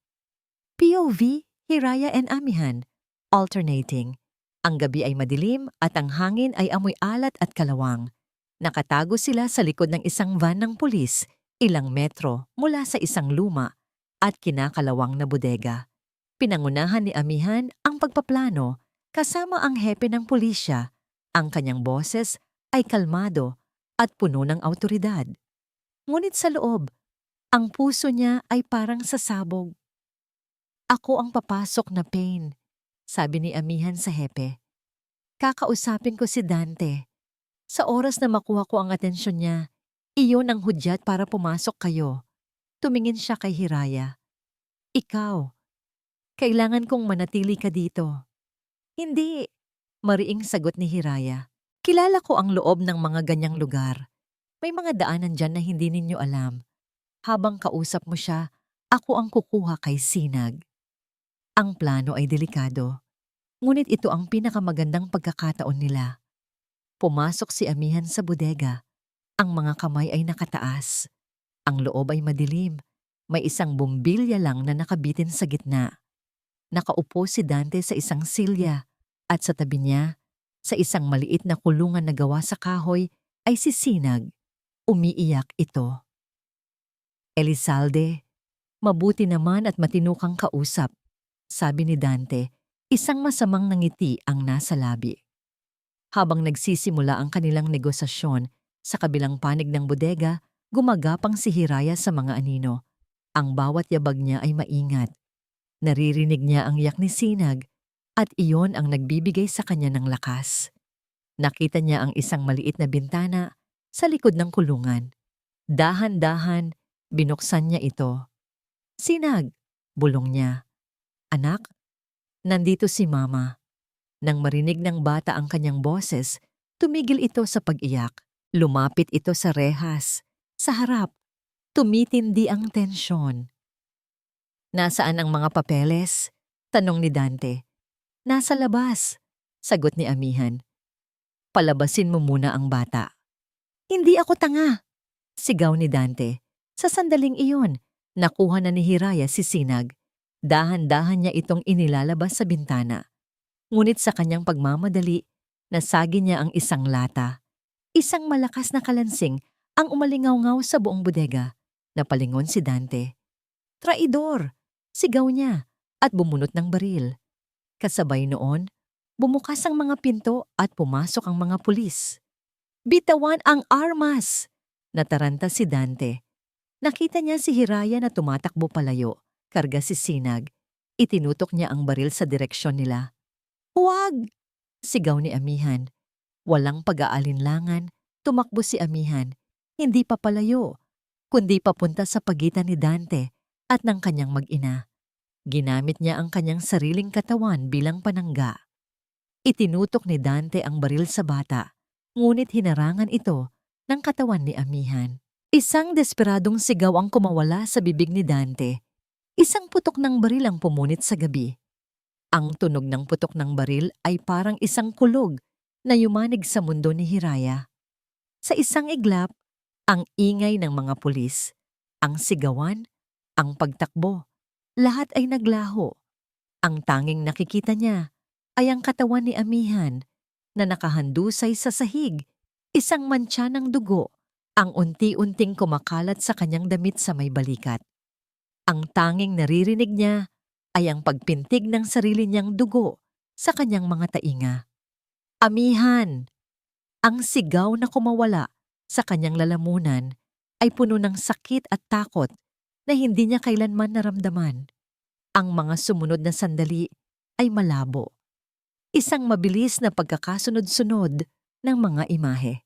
POV Hiraya and Amihan. Alternating. Ang gabi ay madilim at ang hangin ay amoy alat at kalawang. Nakatago sila sa likod ng isang van ng pulis, ilang metro mula sa isang luma at kinakalawang na bodega. Pinangunahan ni Amihan ang pagpaplano kasama ang hepe ng pulisya. Ang kanyang boses ay kalmado at puno ng awtoridad. Ngunit sa loob, ang puso niya ay parang sasabog. Ako ang papasok na pain, sabi ni Amihan sa hepe. Kakausapin ko si Dante. Sa oras na makuha ko ang atensyon niya, iyon ang hudyat para pumasok kayo. Tumingin siya kay Hiraya. Ikaw, kailangan kong manatili ka dito. Hindi, mariing sagot ni Hiraya. Kilala ko ang loob ng mga ganyang lugar. May mga daanan dyan na hindi ninyo alam. Habang kausap mo siya, ako ang kukuha kay Sinag. Ang plano ay delikado. Ngunit ito ang pinakamagandang pagkakataon nila. Pumasok si Amihan sa bodega. Ang mga kamay ay nakataas. Ang loob ay madilim. May isang bumbilya lang na nakabitin sa gitna. Nakaupo si Dante sa isang silya at sa tabi niya, sa isang maliit na kulungan na gawa sa kahoy, ay si Sinag. Umiiyak ito. Elizalde, mabuti naman at matinukang kausap, sabi ni Dante, isang masamang nangiti ang nasa labi. Habang nagsisimula ang kanilang negosasyon, sa kabilang panig ng bodega, gumagapang si Hiraya sa mga anino. Ang bawat yabag niya ay maingat. Naririnig niya ang yak ni Sinag at iyon ang nagbibigay sa kanya ng lakas. Nakita niya ang isang maliit na bintana sa likod ng kulungan. Dahan-dahan, binuksan niya ito. Sinag, bulong niya. Anak, nandito si Mama. Nang marinig ng bata ang kanyang boses, tumigil ito sa pag-iyak. Lumapit ito sa rehas. Sa harap, tumitindi ang tensyon. Nasaan ang mga papeles? Tanong ni Dante. Nasa labas, sagot ni Amihan. Palabasin mo muna ang bata. Hindi ako tanga, sigaw ni Dante. Sa sandaling iyon, nakuha na ni Hiraya si Sinag. Dahan-dahan niya itong inilalabas sa bintana. Ngunit sa kanyang pagmamadali, nasagi niya ang isang lata. Isang malakas na kalansing ang umalingaw-ngaw sa buong bodega. Napalingon si Dante. Traidor! Sigaw niya at bumunot ng baril. Kasabay noon, bumukas ang mga pinto at pumasok ang mga pulis. Bitawan ang armas! Nataranta si Dante. Nakita niya si Hiraya na tumatakbo palayo, karga si Sinag. Itinutok niya ang baril sa direksyon nila. Huwag! Sigaw ni Amihan. Walang pag-aalinlangan, tumakbo si Amihan. Hindi pa palayo, kundi papunta sa pagitan ni Dante at ng kanyang mag-ina. Ginamit niya ang kanyang sariling katawan bilang panangga. Itinutok ni Dante ang baril sa bata, ngunit hinarangan ito ng katawan ni Amihan. Isang desperadong sigaw ang kumawala sa bibig ni Dante. Isang putok ng baril ang pumunit sa gabi. Ang tunog ng putok ng baril ay parang isang kulog na yumanig sa mundo ni Hiraya. Sa isang iglap, ang ingay ng mga pulis, ang sigawan, ang pagtakbo, lahat ay naglaho. Ang tanging nakikita niya ay ang katawan ni Amihan na nakahandusay sa sahig, isang mantsa ng dugo, ang unti-unting kumakalat sa kanyang damit sa may balikat. Ang tanging naririnig niya ay ang pagpintig ng sarili niyang dugo sa kanyang mga tainga. Amihan! Ang sigaw na kumawala sa kanyang lalamunan ay puno ng sakit at takot na hindi niya kailanman naramdaman. Ang mga sumunod na sandali ay malabo. Isang mabilis na pagkakasunod-sunod ng mga imahe.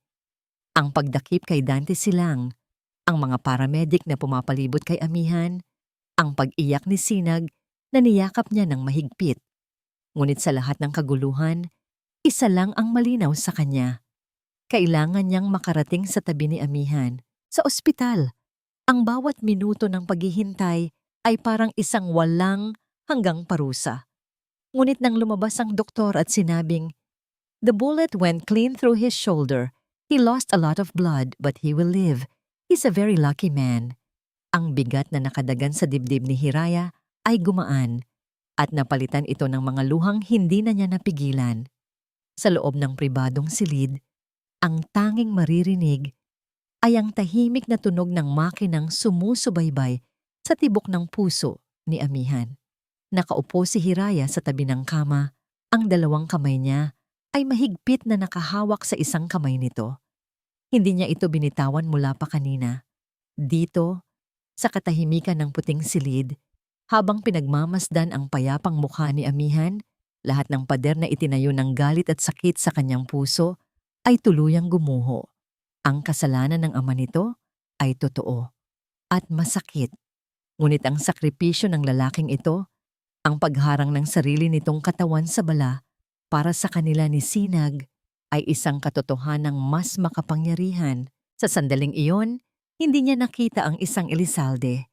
Ang pagdakip kay Dante Silang, ang mga paramedic na pumapalibot kay Amihan, ang pag-iyak ni Sinag na niyakap niya ng mahigpit. Ngunit sa lahat ng kaguluhan, isa lang ang malinaw sa kanya. Kailangan niyang makarating sa tabi ni Amihan, sa ospital. Ang bawat minuto ng paghihintay ay parang isang walang hanggang parusa. Ngunit nang lumabas ang doktor at sinabing, "The bullet went clean through his shoulder. He lost a lot of blood but he will live. He's a very lucky man." Ang bigat na nakadagan sa dibdib ni Hiraya ay gumaan at napalitan ito ng mga luhang hindi na niya napigilan. Sa loob ng pribadong silid, Ang tanging maririnig ay ang tahimik na tunog ng makinang sumusubaybay sa tibok ng puso ni Amihan. Nakaupo si Hiraya sa tabi ng kama, ang dalawang kamay niya ay mahigpit na nakahawak sa isang kamay nito. Hindi niya ito binitawan mula pa kanina. Dito, sa katahimikan ng puting silid, habang pinagmamasdan ang payapang mukha ni Amihan, lahat ng pader na itinayo ng galit at sakit sa kanyang puso ay tuluyang gumuho. Ang kasalanan ng ama nito ay totoo at masakit. Ngunit ang sakripisyo ng lalaking ito, ang pagharang ng sarili nitong katawan sa bala para sa kanila ni Sinag, ay isang katotohanang mas makapangyarihan. Sa sandaling iyon, hindi niya nakita ang isang Elizalde.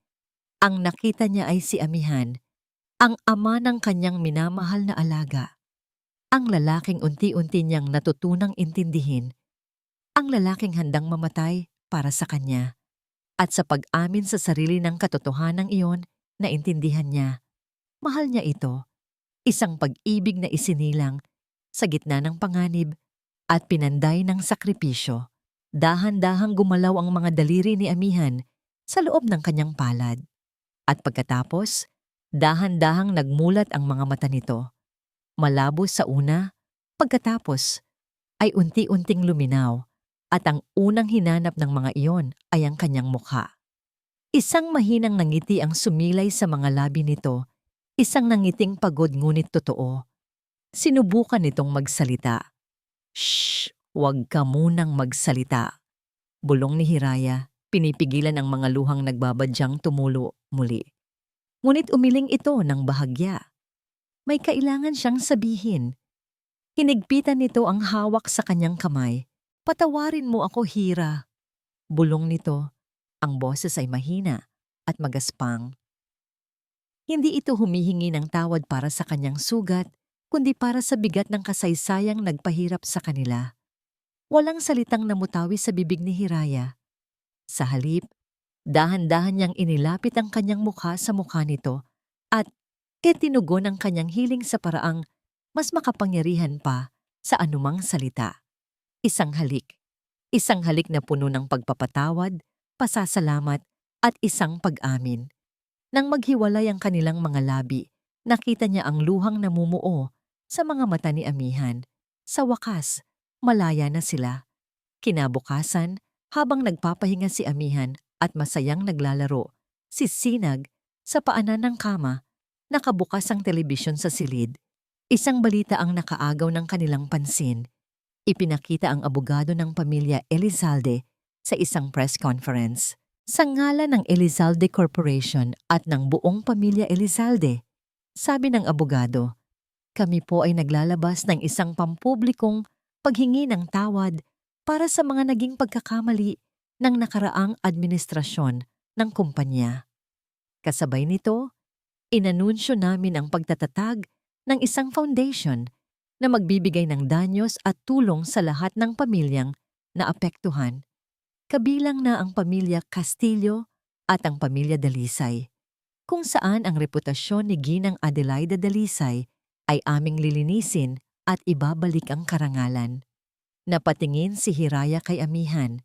Ang nakita niya ay si Amihan, ang ama ng kanyang minamahal na alaga. Ang lalaking unti-unti niyang natutunang intindihin. Ang lalaking handang mamatay para sa kanya. At sa pag-amin sa sarili ng katotohanang iyon, naintindihan niya. Mahal niya ito. Isang pag-ibig na isinilang sa gitna ng panganib at pinanday ng sakripisyo. Dahan-dahang gumalaw ang mga daliri ni Amihan sa loob ng kanyang palad. At pagkatapos, dahan-dahang nagmulat ang mga mata nito. Malabo sa una, pagkatapos ay unti-unting luminaw. At ang unang hinanap ng mga iyon ay ang kanyang mukha. Isang mahinang nangiti ang sumilay sa mga labi nito, isang nangiting pagod ngunit totoo. Sinubukan nitong magsalita. "Shh! Huwag ka munang magsalita." Bulong ni Hiraya, pinipigilan ang mga luhang nagbabadyang tumulo muli. Ngunit umiling ito ng bahagya. May kailangan siyang sabihin. Hinigpitan nito ang hawak sa kanyang kamay. "Patawarin mo ako, Hira." Bulong nito, ang boses ay mahina at magaspang. Hindi ito humihingi ng tawad para sa kanyang sugat, kundi para sa bigat ng kasaysayang nagpahirap sa kanila. Walang salitang namutawi sa bibig ni Hiraya. Sa halip, dahan-dahan niyang inilapit ang kanyang mukha sa mukha nito at tinugon ang kanyang hiling sa paraang mas makapangyarihan pa sa anumang salita. Isang halik na puno ng pagpapatawad, pasasalamat at isang pag-amin. Nang maghiwalay ang kanilang mga labi, nakita niya ang luhang namumuo sa mga mata ni Amihan. Sa wakas, malaya na sila. Kinabukasan, habang nagpapahinga si Amihan at masayang naglalaro, si Sinag sa paanan ng kama, nakabukas ang telebisyon sa silid. Isang balita ang nakaagaw ng kanilang pansin. Ipinakita ang abogado ng pamilya Elizalde sa isang press conference. Sa ngalan ng Elizalde Corporation at ng buong pamilya Elizalde, sabi ng abogado, "Kami po ay naglalabas ng isang pampublikong paghingi ng tawad para sa mga naging pagkakamali ng nakaraang administrasyon ng kumpanya. Kasabay nito, inanunsyo namin ang pagtatatag ng isang foundation na magbibigay ng danyos at tulong sa lahat ng pamilyang naapektuhan, kabilang na ang pamilya Castillo at ang pamilya Dalisay, kung saan ang reputasyon ni Ginang Adelaida Dalisay ay aming lilinisin at ibabalik ang karangalan." Napatingin si Hiraya kay Amihan.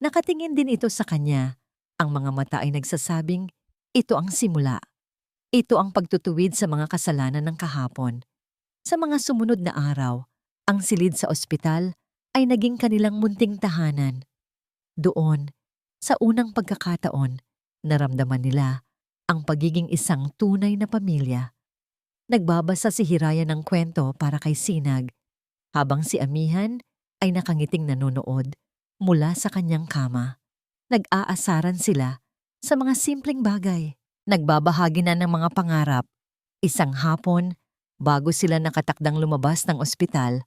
Nakatingin din ito sa kanya. Ang mga mata ay nagsasabing, ito ang simula. Ito ang pagtutuwid sa mga kasalanan ng kahapon. Sa mga sumunod na araw, ang silid sa ospital ay naging kanilang munting tahanan. Doon, sa unang pagkakataon, naramdaman nila ang pagiging isang tunay na pamilya. Nagbabasa si Hiraya ng kwento para kay Sinag, habang si Amihan ay nakangiting nanonood mula sa kanyang kama. Nag-aasaran sila sa mga simpleng bagay. Nagbabahagi na ng mga pangarap. Isang hapon, bago sila nakatakdang lumabas ng ospital,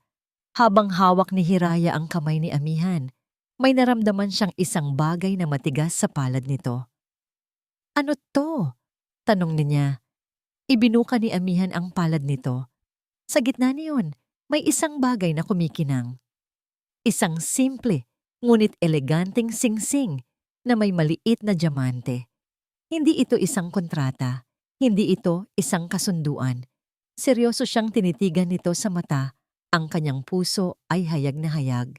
habang hawak ni Hiraya ang kamay ni Amihan, may naramdaman siyang isang bagay na matigas sa palad nito. "Ano to?" tanong niya. Ibinuka ni Amihan ang palad nito. Sa gitna niyon, may isang bagay na kumikinang. Isang simple, ngunit eleganteng singsing na may maliit na diamante. Hindi ito isang kontrata, hindi ito isang kasunduan. Seryoso siyang tinitigan nito sa mata, ang kanyang puso ay hayag na hayag.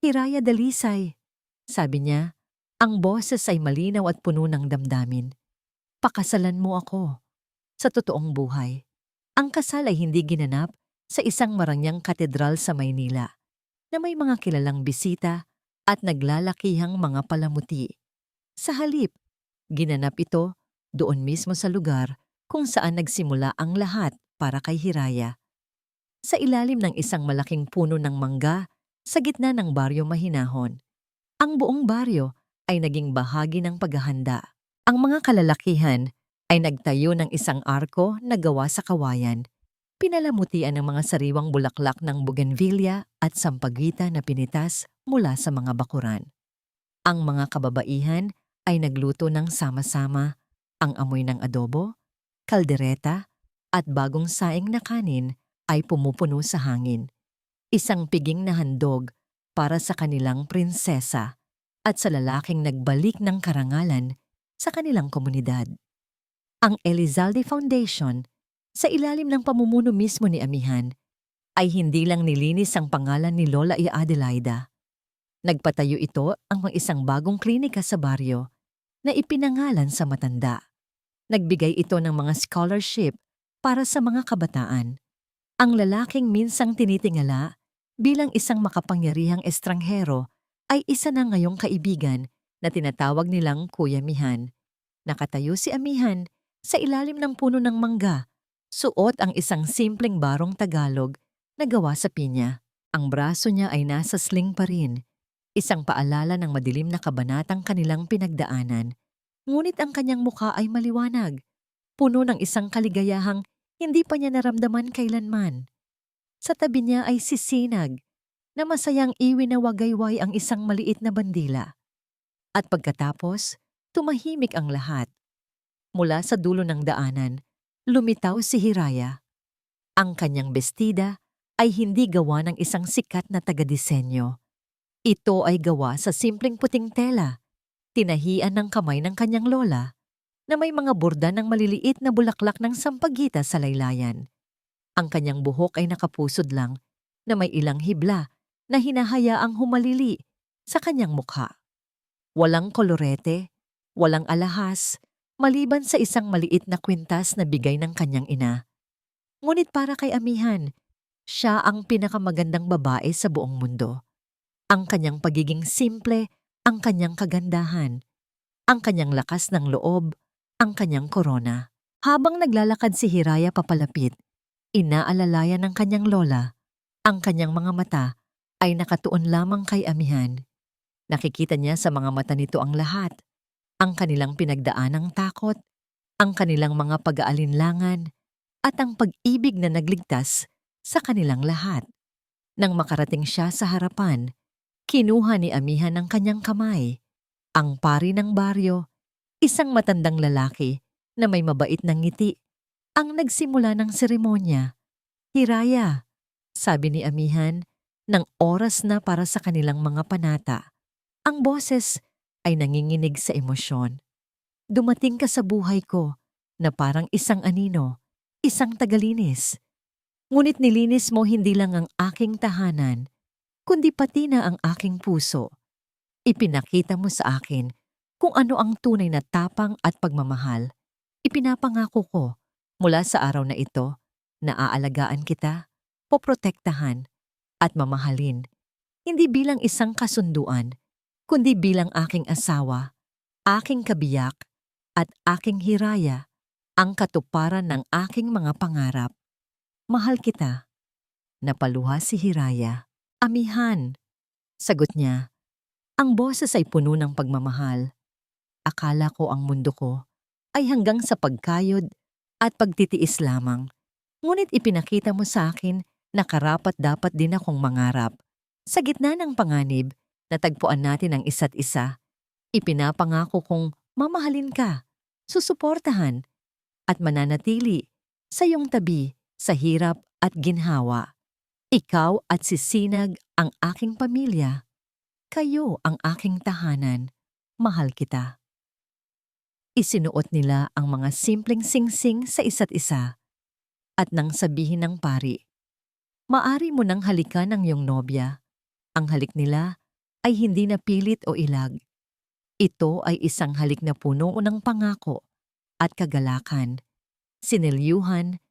Hiraya Dalisay, sabi niya, ang boses ay malinaw at puno ng damdamin. Pakasalan mo ako. Sa totoong buhay, ang kasal ay hindi ginanap sa isang marangyang katedral sa Maynila na may mga kilalang bisita at naglalakihang mga palamuti. Sa halip, ginanap ito doon mismo sa lugar kung saan nagsimula ang lahat para kay Hiraya. Sa ilalim ng isang malaking puno ng mangga sa gitna ng baryo Mahinahon. Ang buong baryo ay naging bahagi ng paghahanda. Ang mga kalalakihan ay nagtayo ng isang arko na gawa sa kawayan. Pinalamutian ng mga sariwang bulaklak ng bougainvillea at sampagita na pinitas mula sa mga bakuran. Ang mga kababaihan ay nagluto ng sama-sama, ang amoy ng adobo, kaldereta, at bagong saing na kanin ay pumupuno sa hangin. Isang piging na handog para sa kanilang prinsesa at sa lalaking nagbalik ng karangalan sa kanilang komunidad. Ang Elizalde Foundation, sa ilalim ng pamumuno mismo ni Amihan, ay hindi lang nilinis ang pangalan ni Lola Adelaida. Nagpatayo ito ang isang bagong klinika sa baryo na ipinangalan sa matanda. Nagbigay ito ng mga scholarship para sa mga kabataan. Ang lalaking minsang tinitingala bilang isang makapangyarihang estranghero ay isa na ngayong kaibigan na tinatawag nilang Kuya Mihan. Nakatayo si Amihan sa ilalim ng puno ng mangga, suot ang isang simpleng barong Tagalog na gawa sa pinya. Ang braso niya ay nasa sling pa rin, isang paalala ng madilim na kabanatang kanilang pinagdaanan. Ngunit ang kanyang mukha ay maliwanag, puno ng isang kaligayahang hindi pa niya naramdaman kailanman. Sa tabi niya ay si Sinag, na masayang iwinawagayway ang isang maliit na bandila. At pagkatapos, tumahimik ang lahat. Mula sa dulo ng daanan, lumitaw si Hiraya. Ang kanyang bestida ay hindi gawa ng isang sikat na taga-disenyo. Ito ay gawa sa simpleng puting tela, tinahian ng kamay ng kanyang lola, na may mga borda ng maliliit na bulaklak ng sampagita sa laylayan. Ang kanyang buhok ay nakapusod lang na may ilang hibla na hinahayaang humalili sa kanyang mukha. Walang kolorete, walang alahas, maliban sa isang maliit na kwintas na bigay ng kanyang ina. Ngunit para kay Amihan, siya ang pinakamagandang babae sa buong mundo. Ang kanyang pagiging simple, ang kanyang kagandahan, ang kanyang lakas ng loob, ang kanyang korona. Habang naglalakad si Hiraya papalapit, inaalalayan ng kanyang lola, ang kanyang mga mata ay nakatuon lamang kay Amihan. Nakikita niya sa mga mata nito ang lahat, ang kanilang pinagdaanang takot, ang kanilang mga pag-aalinlangan, at ang pag-ibig na nagligtas sa kanilang lahat. Nang makarating siya sa harapan, kinuha ni Amihan ang kanyang kamay, ang pari ng baryo, isang matandang lalaki na may mabait na ngiti, ang nagsimula ng seremonya. Hiraya, sabi ni Amihan, ng oras na para sa kanilang mga panata. Ang boses ay nanginginig sa emosyon. Dumating ka sa buhay ko na parang isang anino, isang tagalinis. Ngunit nilinis mo hindi lang ang aking tahanan, kundi pati na ang aking puso. Ipinakita mo sa akin kung ano ang tunay na tapang at pagmamahal. Ipinapangako ko mula sa araw na ito na aalagaan kita, poprotektahan, at mamahalin, hindi bilang isang kasunduan, kundi bilang aking asawa, aking kabiyak, at aking hiraya, ang katuparan ng aking mga pangarap. Mahal kita. Napaluha si Hiraya. Amihan, sagot niya. Ang boses ay puno ng pagmamahal. Akala ko ang mundo ko ay hanggang sa pagkayod at pagtitiis lamang. Ngunit ipinakita mo sa akin na karapat-dapat din akong mangarap. Sa gitna ng panganib, natagpuan natin ang isa't isa. Ipinapangako kong mamahalin ka, susuportahan, at mananatili sa iyong tabi sa hirap at ginhawa. Ikaw at si Sinag ang aking pamilya. Kayo ang aking tahanan. Mahal kita. Isinuot nila ang mga simpleng singsing sa isa't isa. At nang sabihin ng pari, maari mo nang halikan ang iyong nobya. Ang halik nila ay hindi na pilit o ilag. Ito ay isang halik na puno ng pangako at kagalakan, sinilyuhan,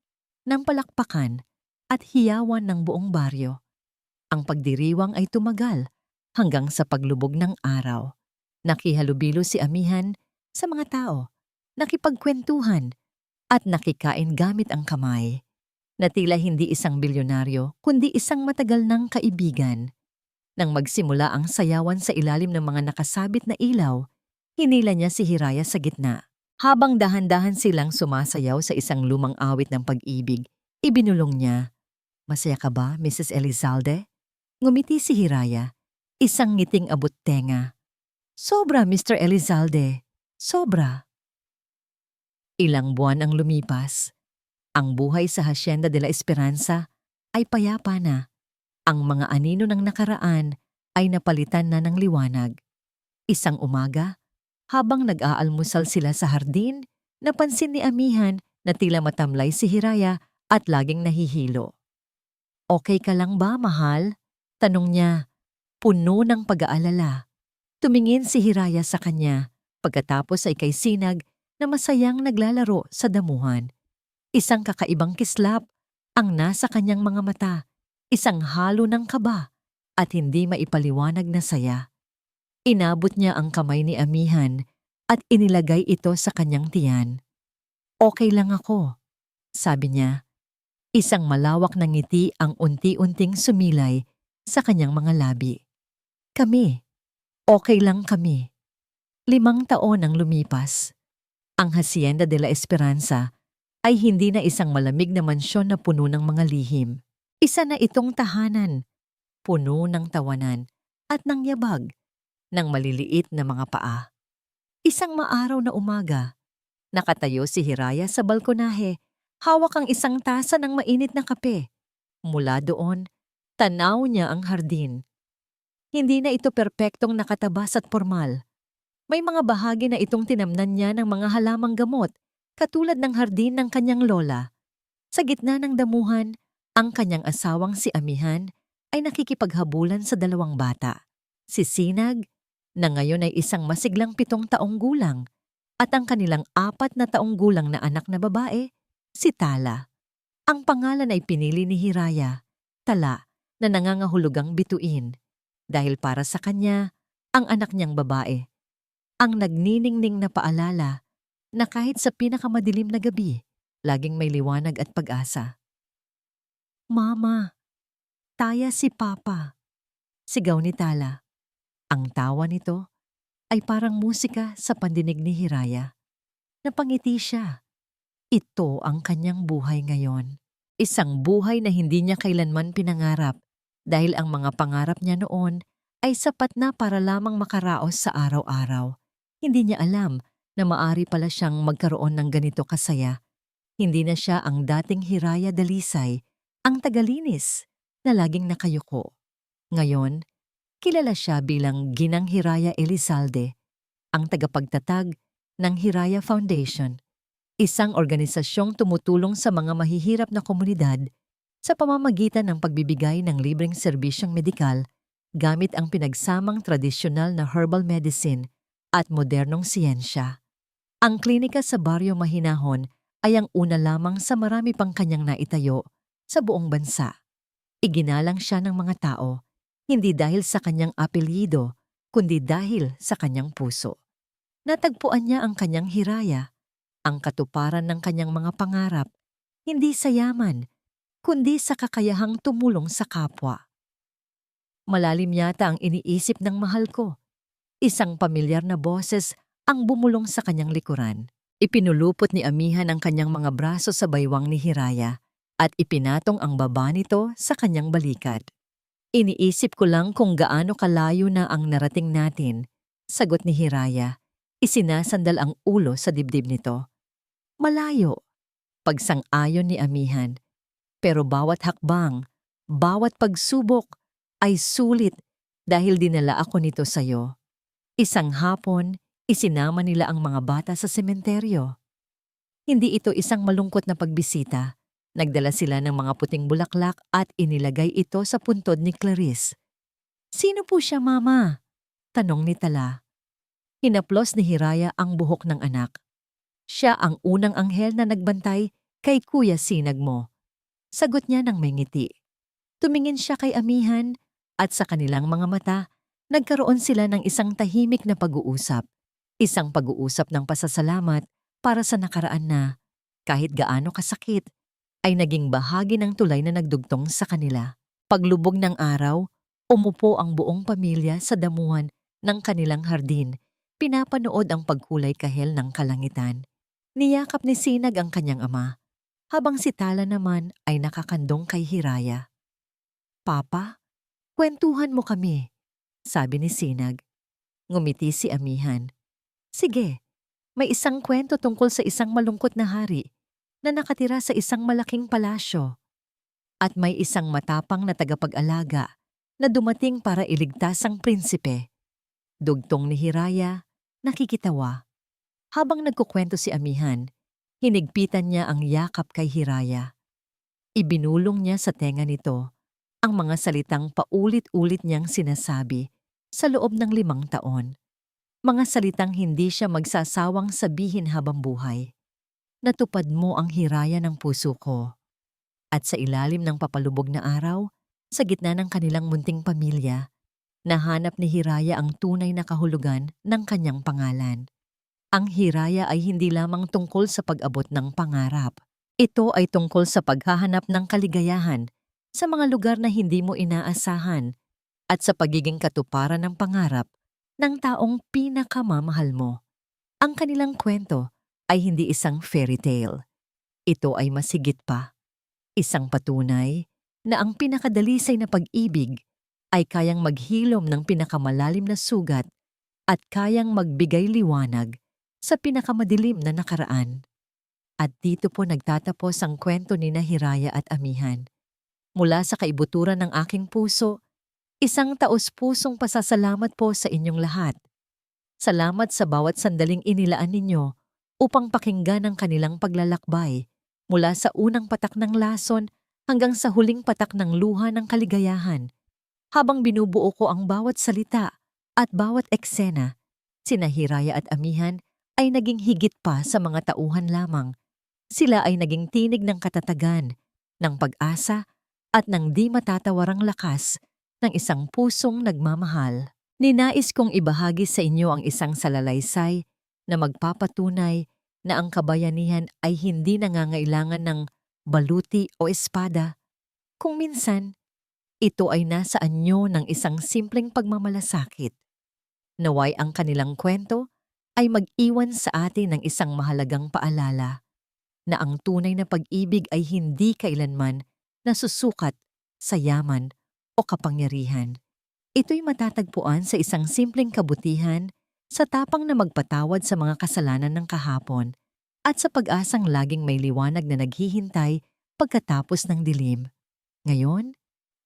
ng palakpakan at hiyawan ng buong baryo. Ang pagdiriwang ay tumagal hanggang sa paglubog ng araw. Nakihalubilo si Amihan sa mga tao, nakipagkwentuhan at nakikain gamit ang kamay, na tila hindi isang bilyonaryo kundi isang matagal ng kaibigan. Nang magsimula ang sayawan sa ilalim ng mga nakasabit na ilaw, hinila niya si Hiraya sa gitna. Habang dahan-dahan silang sumasayaw sa isang lumang awit ng pag-ibig, ibinulong niya, "Masaya ka ba, Mrs. Elizalde?" Ngumiti si Hiraya, isang ngiting abot tenga. "Sobra, Mr. Elizalde. Sobra." Ilang buwan ang lumipas. Ang buhay sa Hacienda de la Esperanza ay payapa na. Ang mga anino ng nakaraan ay napalitan na ng liwanag. Isang umaga, habang nag-aalmusal sila sa hardin, napansin ni Amihan na tila matamlay si Hiraya at laging nahihilo. "Okay ka lang ba, mahal?" Tanong niya, puno ng pag-aalala. Tumingin si Hiraya sa kanya, pagkatapos ay kay Sinag na masayang naglalaro sa damuhan. Isang kakaibang kislap ang nasa kanyang mga mata, isang halo ng kaba at hindi maipaliwanag na saya. Inabot niya ang kamay ni Amihan at inilagay ito sa kanyang tiyan. "Okay lang ako," sabi niya. Isang malawak na ngiti ang unti-unting sumilay sa kanyang mga labi. "Kami, okay lang kami." 5 taon ang lumipas. Ang Hacienda de la Esperanza ay hindi na isang malamig na mansyon na puno ng mga lihim. Isa na itong tahanan, puno ng tawanan at ng yabag ng maliliit na mga paa. Isang maaraw na umaga, nakatayo si Hiraya sa balkonahe, hawak ang isang tasa ng mainit na kape. Mula doon, tanaw niya ang hardin. Hindi na ito perpektong nakatabas at formal. May mga bahagi na itong tinamnan niya ng mga halamang gamot, katulad ng hardin ng kanyang lola. Sa gitna ng damuhan, ang kanyang asawang si Amihan ay nakikipaghabulan sa 2 bata. Si Sinag, na ngayon ay isang masiglang 7 taong gulang, at ang kanilang 4 na taong gulang na anak na babae, si Tala. Ang pangalan ay pinili ni Hiraya, Tala, na nangangahulugang bituin, dahil para sa kanya, ang anak niyang babae ang nagniningning na paalala na kahit sa pinakamadilim na gabi, laging may liwanag at pag-asa. "Mama, taya si Papa," sigaw ni Tala. Ang tawa nito ay parang musika sa pandinig ni Hiraya. Napangiti siya. Ito ang kanyang buhay ngayon. Isang buhay na hindi niya kailanman pinangarap, dahil ang mga pangarap niya noon ay sapat na para lamang makaraos sa araw-araw. Hindi niya alam na maari pala siyang magkaroon ng ganito kasaya. Hindi na siya ang dating Hiraya Dalisay, ang tagalinis na laging nakayuko. Ngayon, kilala siya bilang Ginang Hiraya Elizalde, ang tagapagtatag ng Hiraya Foundation, isang organisasyong tumutulong sa mga mahihirap na komunidad sa pamamagitan ng pagbibigay ng libreng serbisyong medikal gamit ang pinagsamang tradisyonal na herbal medicine at modernong siyensya. Ang klinika sa Baryo Mahinahon ay ang una lamang sa marami pang kanyang naitayo sa buong bansa. Iginalang siya ng mga tao, hindi dahil sa kanyang apelyido, kundi dahil sa kanyang puso. Natagpuan niya ang kanyang Hiraya, ang katuparan ng kanyang mga pangarap, hindi sa yaman, kundi sa kakayahang tumulong sa kapwa. Malalim yata ang iniisip ng mahal ko. Isang pamilyar na boses ang bumulong sa kanyang likuran. Ipinulupot ni Amihan ang kanyang mga braso sa baywang ni Hiraya at ipinatong ang baba nito sa kanyang balikat. "Iniisip ko lang kung gaano kalayo na ang narating natin," sagot ni Hiraya. Isinasandal ang ulo sa dibdib nito. "Malayo," pagsang-ayon ni Amihan. "Pero bawat hakbang, bawat pagsubok ay sulit dahil dinala ako nito sa'yo." Isang hapon, isinama nila ang mga bata sa sementeryo. Hindi ito isang malungkot na pagbisita. Nagdala sila ng mga puting bulaklak at inilagay ito sa puntod ni Clarice. "Sino po siya, Mama?" Tanong ni Tala. Hinaplos ni Hiraya ang buhok ng anak. Siya ang unang anghel na nagbantay kay Kuya Sinag mo. Sagot niya ng may ngiti. Tumingin siya kay Amihan at sa kanilang mga mata, nagkaroon sila ng isang tahimik na pag-uusap. Isang pag-uusap ng pasasalamat para sa nakaraan na, kahit gaano kasakit, ay naging bahagi ng tulay na nagdugtong sa kanila. Paglubog ng araw, umupo ang buong pamilya sa damuhan ng kanilang hardin. Pinapanood ang pagkulay kahel ng kalangitan. Niyakap ni Sinag ang kanyang ama, habang si Tala naman ay nakakandong kay Hiraya. Papa, kwentuhan mo kami, sabi ni Sinag. Ngumiti si Amihan. Sige, may isang kwento tungkol sa isang malungkot na hari na nakatira sa isang malaking palasyo. At may isang matapang na tagapag-alaga na dumating para iligtas ang prinsipe. Dugtong ni Hiraya, nakikitawa. Habang nagkukwento si Amihan, hinigpitan niya ang yakap kay Hiraya. Ibinulong niya sa tenga nito ang mga salitang paulit-ulit niyang sinasabi sa loob ng 5 taon. Mga salitang hindi siya magsasawang sabihin habang buhay. Natupad mo ang Hiraya ng puso ko. At sa ilalim ng papalubog na araw, sa gitna ng kanilang munting pamilya, nahanap ni Hiraya ang tunay na kahulugan ng kanyang pangalan. Ang Hiraya ay hindi lamang tungkol sa pag-abot ng pangarap. Ito ay tungkol sa paghahanap ng kaligayahan sa mga lugar na hindi mo inaasahan at sa pagiging katuparan ng pangarap ng taong pinakamamahal mo. Ang kanilang kwento ay hindi isang fairy tale. Ito ay masigit pa. Isang patunay na ang pinakadalisay na pag-ibig ay kayang maghilom ng pinakamalalim na sugat at kayang magbigay liwanag sa pinakamadilim na nakaraan. At dito po nagtatapos ang kwento ni Hiraya at Amihan. Mula sa kaibuturan ng aking puso, isang taos-pusong pasasalamat po sa inyong lahat. Salamat sa bawat sandaling inilaan ninyo upang pakinggan ang kanilang paglalakbay mula sa unang patak ng lason hanggang sa huling patak ng luha ng kaligayahan. Habang binubuo ko ang bawat salita at bawat eksena, sina Hiraya at Amihan ay naging higit pa sa mga tauhan lamang. Sila ay naging tinig ng katatagan, ng pag-asa at ng di matatawarang lakas ng isang pusong nagmamahal. Ninais kong ibahagi sa inyo ang isang salalaysay na magpapatunay na ang kabayanihan ay hindi nangangailangan ng baluti o espada. Kung minsan, ito ay nasa anyo ng isang simpleng pagmamalasakit. Naway ang kanilang kwento ay mag-iwan sa atin ng isang mahalagang paalala na ang tunay na pag-ibig ay hindi kailanman nasusukat sa yaman o kapangyarihan. Ito'y matatagpuan sa isang simpleng kabutihan, sa tapang na magpatawad sa mga kasalanan ng kahapon, at sa pag-asang laging may liwanag na naghihintay pagkatapos ng dilim. Ngayon,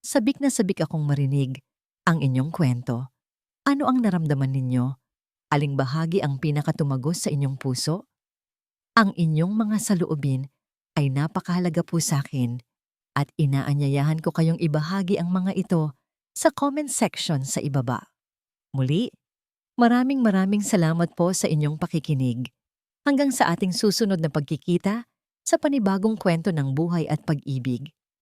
sabik na sabik akong marinig ang inyong kwento. Ano ang naramdaman ninyo? Aling bahagi ang pinakatumagos sa inyong puso? Ang inyong mga saloobin ay napakahalaga po sa akin at inaanyayahan ko kayong ibahagi ang mga ito sa comment section sa ibaba. Muli, maraming salamat po sa inyong pakikinig. Hanggang sa ating susunod na pagkikita sa panibagong kwento ng buhay at pag-ibig.